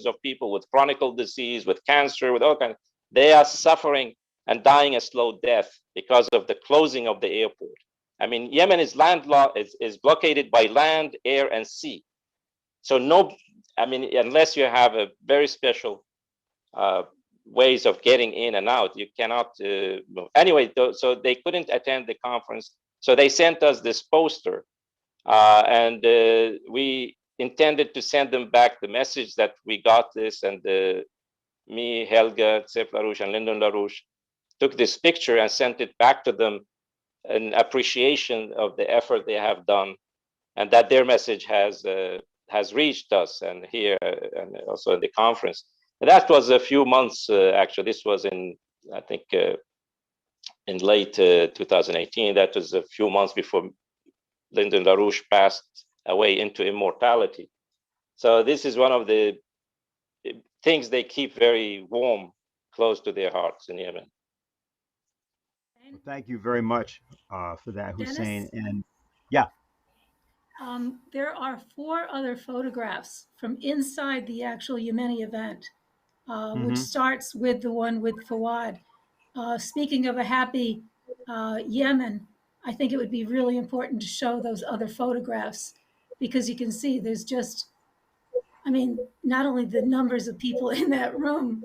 of people with chronic disease, with cancer, with all kinds, they are suffering and dying a slow death because of the closing of the airport. I mean, Yemen is is blockaded by land, air, and sea. So unless you have a very special ways of getting in and out, you cannot move. Anyway, so they couldn't attend the conference. So they sent us this poster, and we intended to send them back the message that we got this, and me, Helga, Seif LaRouche, and Lyndon LaRouche took this picture and sent it back to them in appreciation of the effort they have done, and that their message has reached us, and here and also in the conference. And that was a few months, actually. This was in, I think, in late 2018. That was a few months before Lyndon LaRouche passed away into immortality. So this is one of the things they keep very warm, close to their hearts in Yemen. Well, thank you very much for that, Hussein. Dennis? And yeah. There are 4 other photographs from inside the actual Yemeni event, which starts with the one with Fouad. Speaking of a happy Yemen, I think it would be really important to show those other photographs, because you can see there's just, I mean, not only the numbers of people in that room,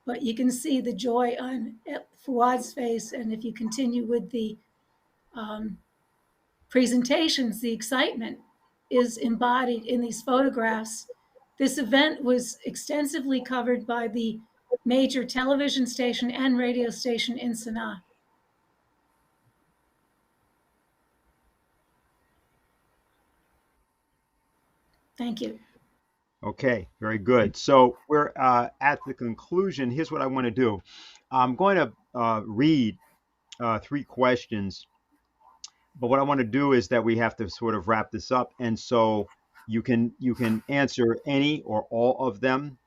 but you can see the joy on Fouad's face. And if you continue with the presentations, the excitement is embodied in these photographs. This event was extensively covered by the major television station and radio station in Sana'a. Thank you. Okay, very good. So we're at the conclusion. Here's what I want to do. I'm going to read 3 questions, but what I want to do is that we have to sort of wrap this up, and so you can answer any or all of them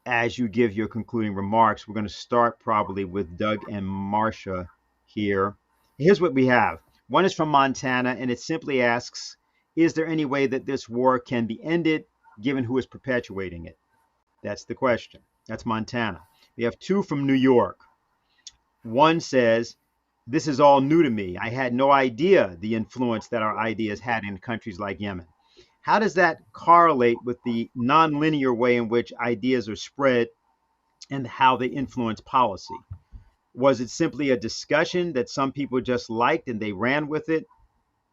as you give your concluding remarks. We're going to start probably with Doug and Marcia here. Here's what we have. One is from Montana, and it simply asks, is there any way that this war can be ended given who is perpetuating it? That's the question. That's Montana. We have 2 from New York. One says, this is all new to me. I had no idea the influence that our ideas had in countries like Yemen. How does that correlate with the nonlinear way in which ideas are spread and how they influence policy? Was it simply a discussion that some people just liked and they ran with it?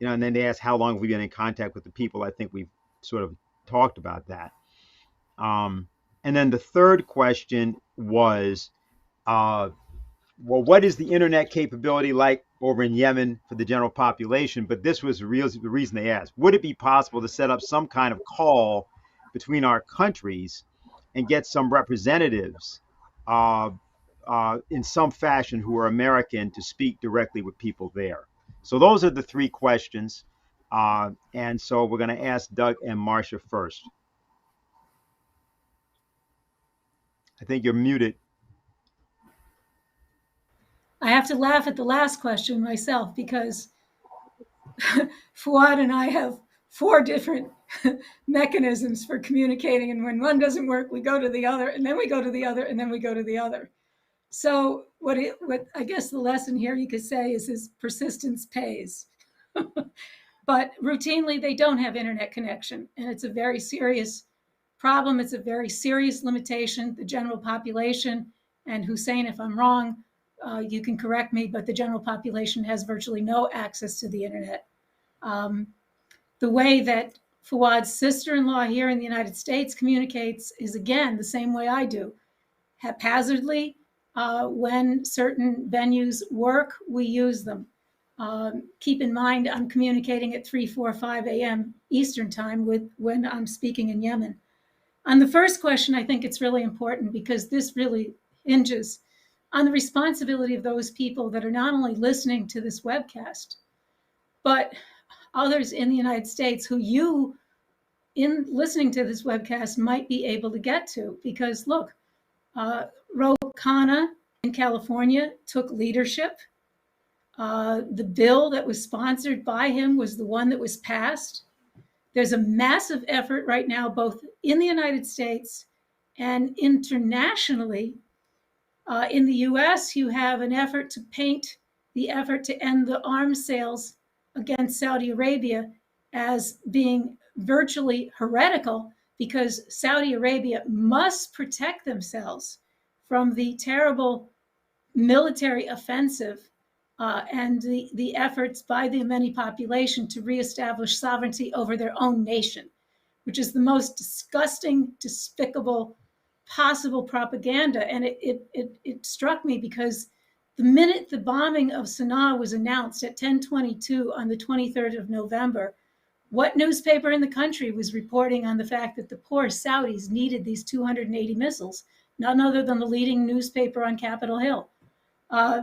You know, and then they asked, how long have we been in contact with the people? I think we've sort of talked about that. And then the third question was, well, what is the internet capability like over in Yemen for the general population? But this was the reason they asked. Would it be possible to set up some kind of call between our countries and get some representatives in some fashion who are American to speak directly with people there? So those are the 3 questions. And so we're going to ask Doug and Marcia first. I think you're muted. I have to laugh at the last question myself because Fouad and I have 4 different mechanisms for communicating. And when one doesn't work, we go to the other, and then we go to the other, and then we go to the other. So what I guess the lesson here you could say is persistence pays. But routinely, they don't have internet connection. And it's a very serious problem. It's a very serious limitation. The general population, and Hussein, if I'm wrong, you can correct me, but the general population has virtually no access to the internet. The way that Fouad's sister-in-law here in the United States communicates is, again, the same way I do. Haphazardly, when certain venues work, we use them. Keep in mind, I'm communicating at 3, 4, 5 a.m. Eastern time when I'm speaking in Yemen. On the first question, I think it's really important because this really hinges on the responsibility of those people that are not only listening to this webcast, but others in the United States who you, in listening to this webcast, might be able to get to. Because look, Ro Khanna in California took leadership. The bill that was sponsored by him was the one that was passed. There's a massive effort right now, both in the United States and internationally. In the US, you have an effort to paint the effort to end the arms sales against Saudi Arabia as being virtually heretical because Saudi Arabia must protect themselves from the terrible military offensive and the efforts by the Yemeni population to reestablish sovereignty over their own nation, which is the most disgusting, despicable possible propaganda. And it struck me because the minute the bombing of Sana'a was announced at 10:22 on the 23rd of November, what newspaper in the country was reporting on the fact that the poor Saudis needed these 280 missiles? None other than the leading newspaper on Capitol Hill.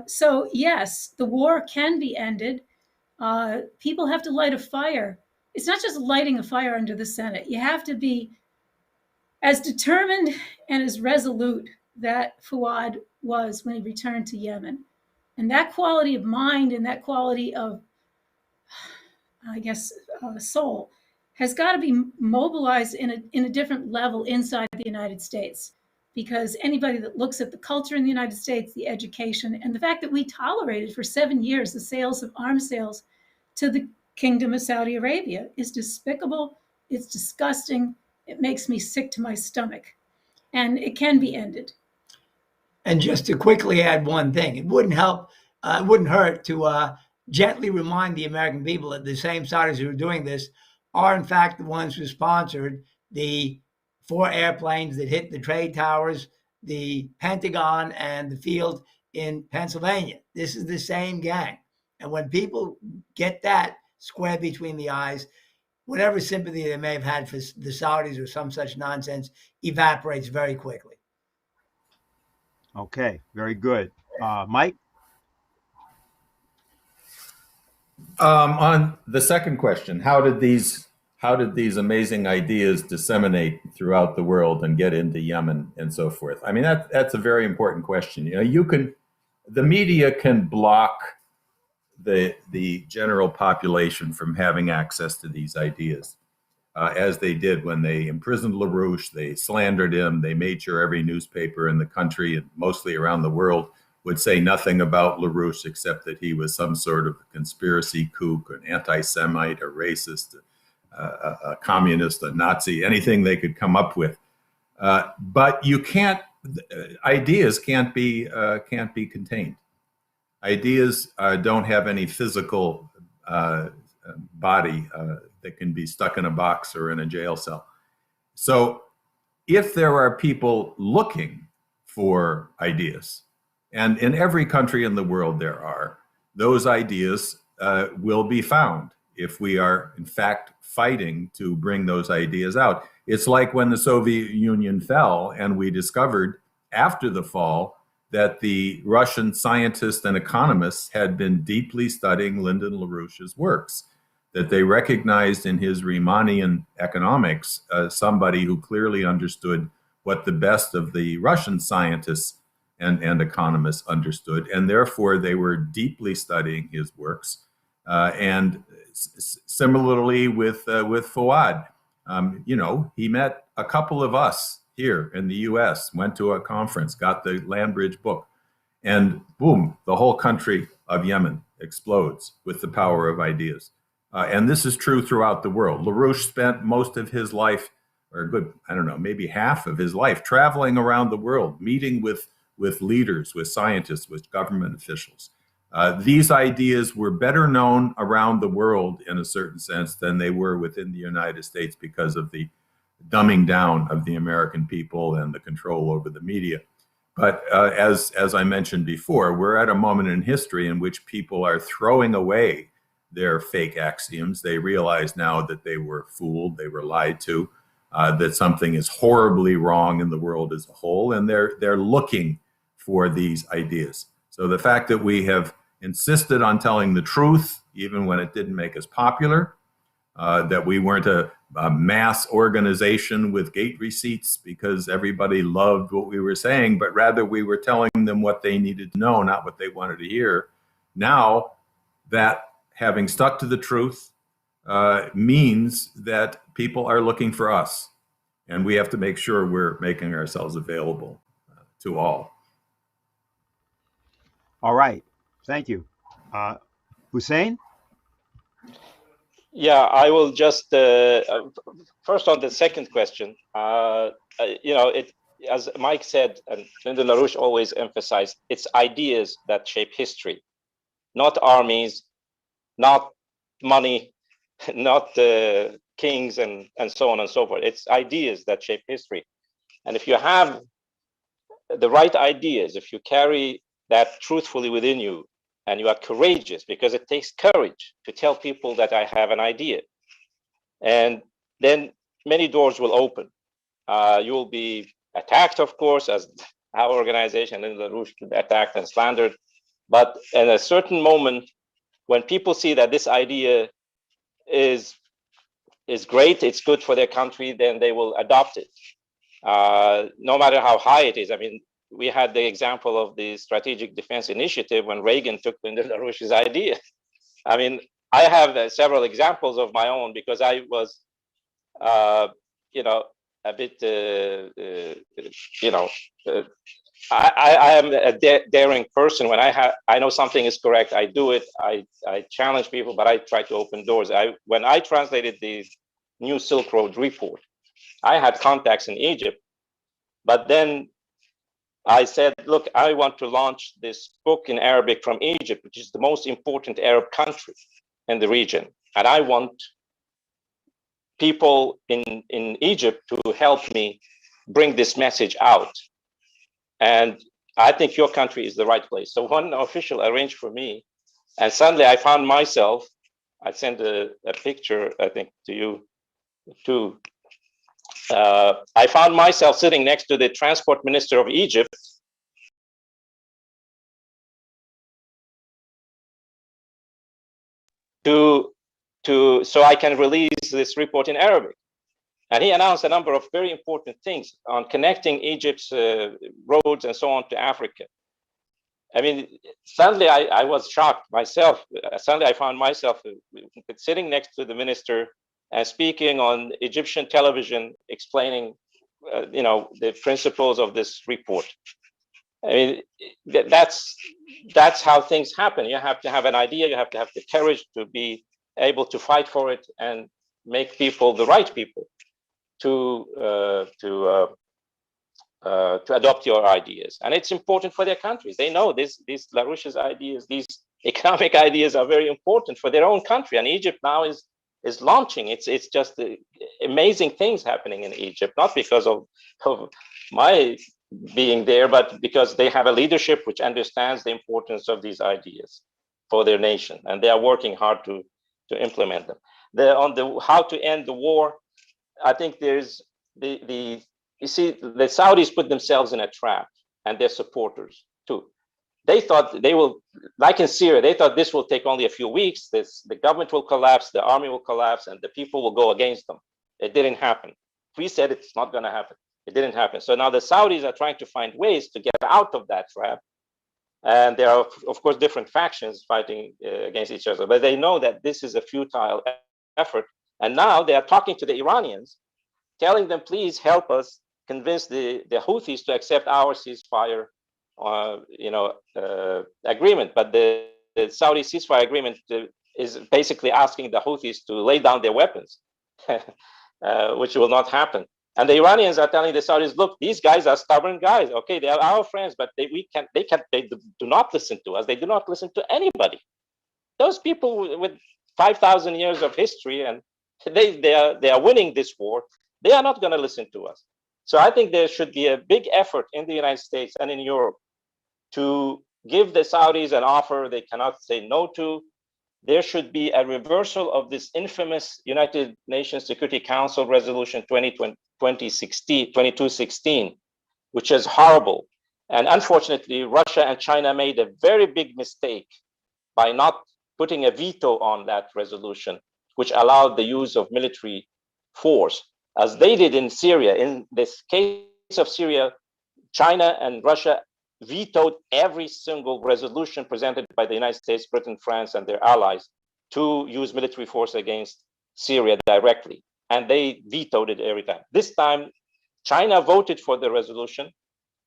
So yes, the war can be ended. People have to light a fire. It's not just lighting a fire under the Senate. You have to be as determined and as resolute that Fouad was when he returned to Yemen. And that quality of mind and that quality of, I guess, soul has got to be mobilized in a different level inside the United States. Because anybody that looks at the culture in the United States, the education, and the fact that we tolerated for 7 years the sales of arms sales to the Kingdom of Saudi Arabia is despicable, it's disgusting, it makes me sick to my stomach. And it can be ended. And just to quickly add one thing, it wouldn't hurt to gently remind the American people that the same Saudis who are doing this are in fact the ones who sponsored the 4 airplanes that hit the trade towers, the Pentagon, and the field in Pennsylvania. This is the same gang. And when people get that square between the eyes, whatever sympathy they may have had for the Saudis or some such nonsense evaporates very quickly. Okay, very good. Mike? On the second question, how did these amazing ideas disseminate throughout the world and get into Yemen and so forth? I mean, that's a very important question. You know, the media can block the general population from having access to these ideas, as they did when they imprisoned LaRouche. They slandered him. They made sure every newspaper in the country and mostly around the world would say nothing about LaRouche except that he was some sort of conspiracy kook, an anti-Semite, a racist, a communist, a Nazi, anything they could come up with. But you can't. Ideas can't be contained. Ideas don't have any physical body that can be stuck in a box or in a jail cell. So if there are people looking for ideas, and in every country in the world there are, those ideas will be found if we are in fact fighting to bring those ideas out. It's like when the Soviet Union fell and we discovered after the fall that the Russian scientists and economists had been deeply studying Lyndon LaRouche's works, that they recognized in his Riemannian economics somebody who clearly understood what the best of the Russian scientists and economists understood, and therefore they were deeply studying his works. And similarly with Fouad, you know, he met a couple of us here in the U.S., went to a conference, got the Landbridge book, and boom, the whole country of Yemen explodes with the power of ideas. And this is true throughout the world. LaRouche spent most of his life, or a good, I don't know, maybe half of his life, traveling around the world, meeting with leaders, with scientists, with government officials. These ideas were better known around the world in a certain sense than they were within the United States because of the dumbing down of the American people and the control over the media. But as I mentioned before, we're at a moment in history in which people are throwing away their fake axioms. They realize now that they were fooled, they were lied to, that something is horribly wrong in the world as a whole, and they're looking for these ideas. So the fact that we have insisted on telling the truth, even when it didn't make us popular, that we weren't a mass organization with gate receipts because everybody loved what we were saying, but rather we were telling them what they needed to know, not what they wanted to hear. Now that having stuck to the truth means that people are looking for us, and we have to make sure we're making ourselves available to all. All right. Thank you. Hussein? Yeah, I will just first on the second question. You know, as Mike said, and Lyndon LaRouche always emphasized, it's ideas that shape history, not armies, not money, not kings, and so on and so forth. It's ideas that shape history. And if you have the right ideas, if you carry that truthfully within you, and you are courageous, because it takes courage to tell people that I have an idea, and then many doors will open. You will be attacked, of course, as our organization in LaRouche to be attacked and slandered. But at a certain moment, when people see that this idea is great, it's good for their country, then they will adopt it, no matter how high it is. I mean, we had the example of the Strategic Defense Initiative when Reagan took Lyndon LaRouche's idea. I mean, I have several examples of my own because I was, you know, a bit, you know, I am a daring person. When I know something is correct, I do it. I challenge people, but I try to open doors. When I translated the New Silk Road report, I had contacts in Egypt, but then I said, look, I want to launch this book in Arabic from Egypt, which is the most important Arab country in the region. And I want people in Egypt to help me bring this message out. And I think your country is the right place. So one official arranged for me, and suddenly I found myself, I sent a picture, I think, to you too. I found myself sitting next to the transport minister of Egypt, so I can release this report in Arabic. And he announced a number of very important things on connecting Egypt's roads and so on to Africa. I mean, suddenly I was shocked myself. Suddenly I found myself sitting next to the minister and speaking on Egyptian television, explaining, the principles of this report. I mean, that's how things happen. You have to have an idea. You have to have the courage to be able to fight for it and make people the right people to adopt your ideas. And it's important for their countries. They know these LaRouche's ideas, these economic ideas are very important for their own country. And Egypt now is launching. It's just amazing things happening in Egypt, not because of my being there, but because they have a leadership which understands the importance of these ideas for their nation, and they are working hard to implement them. On the how to end the war, I think there's you see, the Saudis put themselves in a trap, and their supporters too. They thought they will, like in Syria, they thought this will take only a few weeks. The government will collapse, the army will collapse, and the people will go against them. It didn't happen. We said it's not going to happen. It didn't happen. So now the Saudis are trying to find ways to get out of that trap. And there are, of course, different factions fighting against each other. But they know that this is a futile effort. And now they are talking to the Iranians, telling them, please help us convince the Houthis to accept our ceasefire agreement. But the Saudi ceasefire agreement is basically asking the Houthis to lay down their weapons, which will not happen. And the Iranians are telling the Saudis, look, these guys are stubborn guys. Okay, they are our friends, but they do not listen to us. They do not listen to anybody. Those people with 5,000 years of history, and they are winning this war. They are not going to listen to us. So I think there should be a big effort in the United States and in Europe to give the Saudis an offer they cannot say no to. There should be a reversal of this infamous United Nations Security Council Resolution 2216, which is horrible. And unfortunately, Russia and China made a very big mistake by not putting a veto on that resolution, which allowed the use of military force, as they did in Syria. In this case of Syria, China and Russia vetoed every single resolution presented by the United States, Britain, France, and their allies to use military force against Syria directly. And they vetoed it every time. This time, China voted for the resolution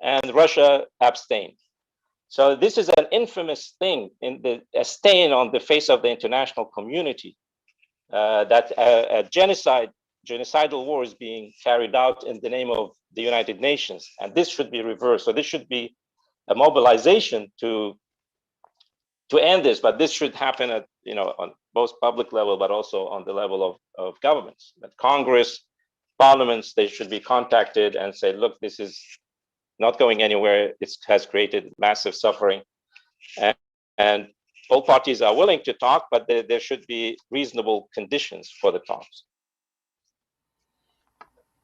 and Russia abstained. So this is an infamous thing, a stain on the face of the international community, that a genocidal war is being carried out in the name of the United Nations. And this should be reversed. So this should be a mobilization to end this, but this should happen at on both public level, but also on the level of governments, that Congress, parliaments, they should be contacted and say, look, this is not going anywhere. It has created massive suffering, and all parties are willing to talk, but there should be reasonable conditions for the talks.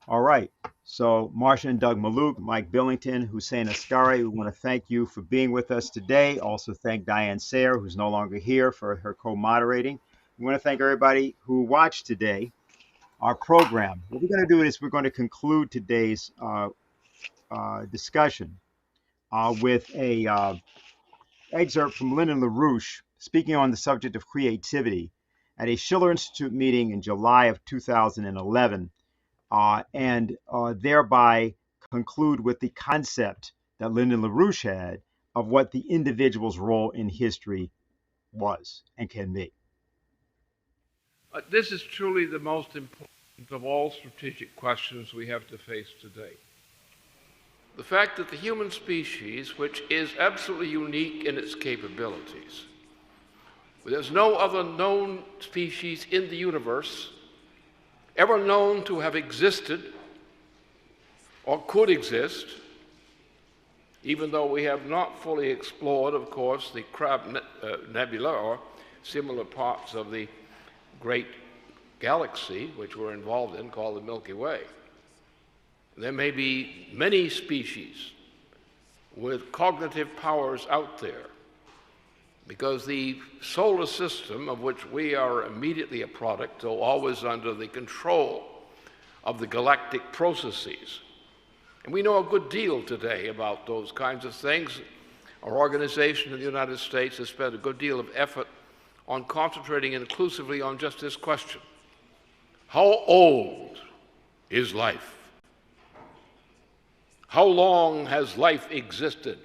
All right. So Marsha and Doug Mallouk, Mike Billington, Hussein Askary, we want to thank you for being with us today. Also thank Diane Sayre, who's no longer here, for her co-moderating. We want to thank everybody who watched today, our program. What we're going to do is we're going to conclude today's discussion with a excerpt from Lyndon LaRouche speaking on the subject of creativity at a Schiller Institute meeting in July of 2011. And thereby conclude with the concept that Lyndon LaRouche had of what the individual's role in history was and can be. This is truly the most important of all strategic questions we have to face today. the fact that the human species, which is absolutely unique in its capabilities, there's no other known species in the universe ever known to have existed or could exist, even though we have not fully explored, of course, the Crab Nebula or similar parts of the great galaxy which we're involved in, called the Milky Way. There may be many species with cognitive powers out there, because the solar system, of which we are immediately a product, though always under the control of the galactic processes. And we know a good deal today about those kinds of things. Our organization in the United States has spent a good deal of effort on concentrating inclusively on just this question: how old is life? How long has life existed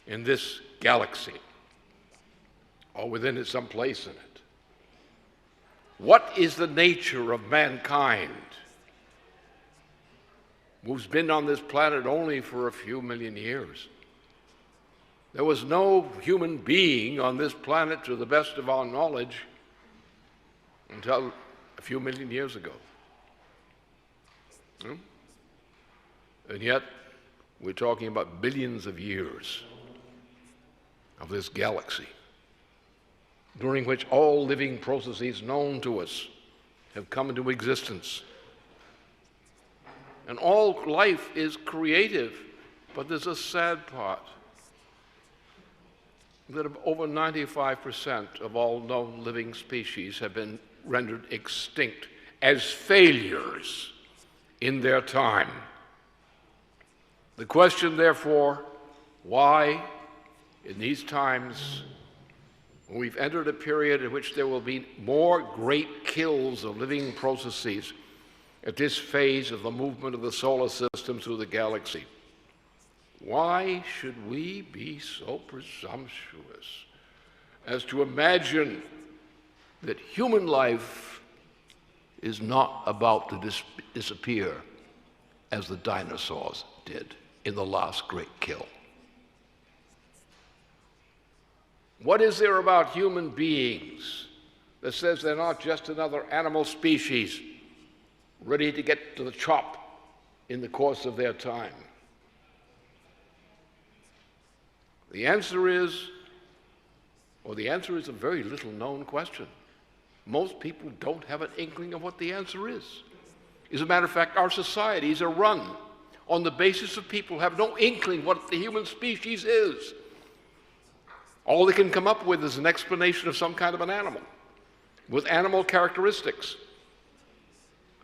in this galaxy, or within some place in it? What is the nature of mankind, who's been on this planet only for a few million years? There was no human being on this planet, to the best of our knowledge, until a few million years ago. And yet, we're talking about billions of years of this galaxy, during which all living processes known to us have come into existence. And all life is creative, but there's a sad part, that over 95% of all known living species have been rendered extinct as failures in their time. The question, therefore, why, in these times, when we've entered a period in which there will be more great kills of living processes at this phase of the movement of the solar system through the galaxy, why should we be so presumptuous as to imagine that human life is not about to disappear as the dinosaurs did in the last great kill? What is there about human beings that says they're not just another animal species ready to get to the chop in the course of their time? The answer is a very little known question. Most people don't have an inkling of what the answer is. As a matter of fact, our societies are run on the basis of people who have no inkling what the human species is. All they can come up with is an explanation of some kind of an animal, with animal characteristics,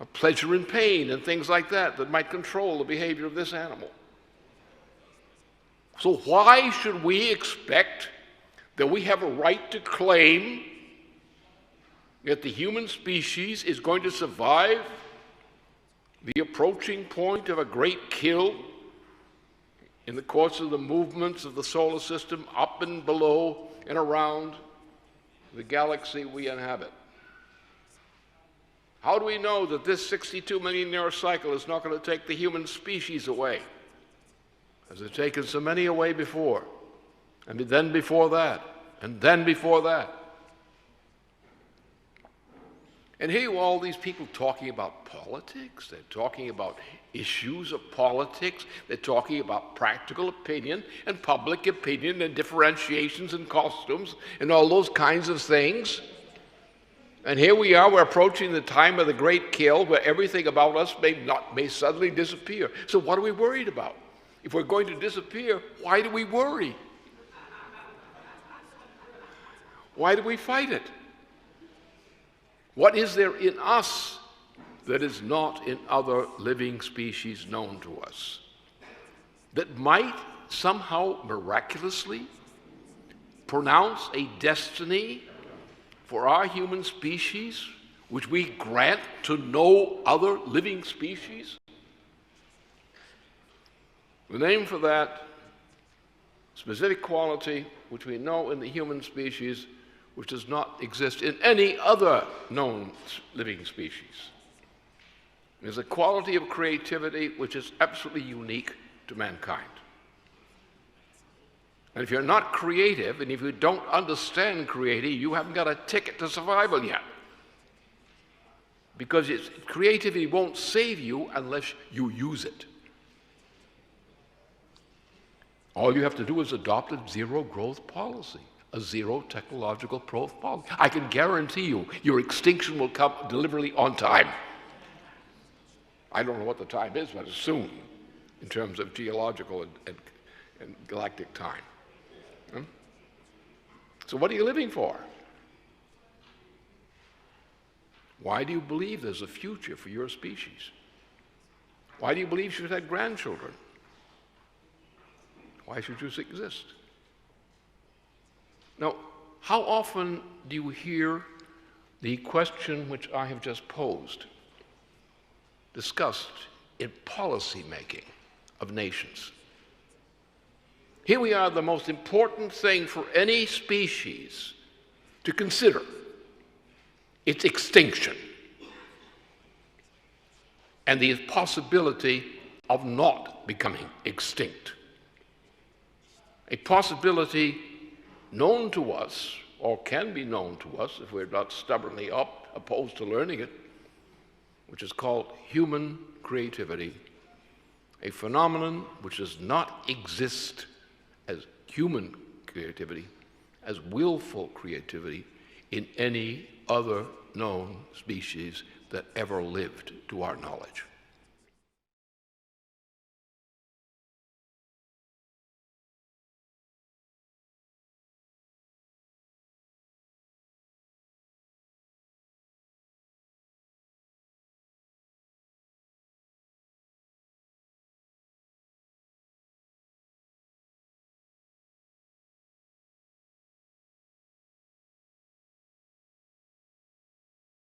of pleasure and pain and things like that, that might control the behavior of this animal. So why should we expect that we have a right to claim that the human species is going to survive the approaching point of a great kill in the course of the movements of the solar system up and below and around the galaxy we inhabit? How do we know that this 62 million year cycle is not going to take the human species away, as it's taken so many away before, and then before that, and then before that? And here you all these people talking about politics, they're talking about issues of politics, they're talking about practical opinion and public opinion and differentiations and costumes and all those kinds of things. And here we are, we're approaching the time of the great kill, where everything about us may suddenly disappear. So what are we worried about? If we're going to disappear, why do we worry? Why do we fight it? What is there in us that is not in other living species known to us, that might somehow miraculously pronounce a destiny for our human species which we grant to no other living species? The name for that specific quality which we know in the human species, which does not exist in any other known living species, is a quality of creativity which is absolutely unique to mankind. And if you're not creative, and if you don't understand creativity, you haven't got a ticket to survival yet. Because creativity won't save you unless you use it. All you have to do is adopt a zero growth policy, a zero technological growth policy. I can guarantee you, your extinction will come deliberately on time. I don't know what the time is, but it's soon, in terms of geological and galactic time. So what are you living for? Why do you believe there's a future for your species? Why do you believe you should have grandchildren? Why should you exist? Now, how often do you hear the question which I have just posed discussed in policy making of nations? Here we are, the most important thing for any species to consider, its extinction and the possibility of not becoming extinct. A possibility known to us, or can be known to us if we're not stubbornly opposed to learning it, which is called human creativity, a phenomenon which does not exist as human creativity, as willful creativity in any other known species that ever lived to our knowledge.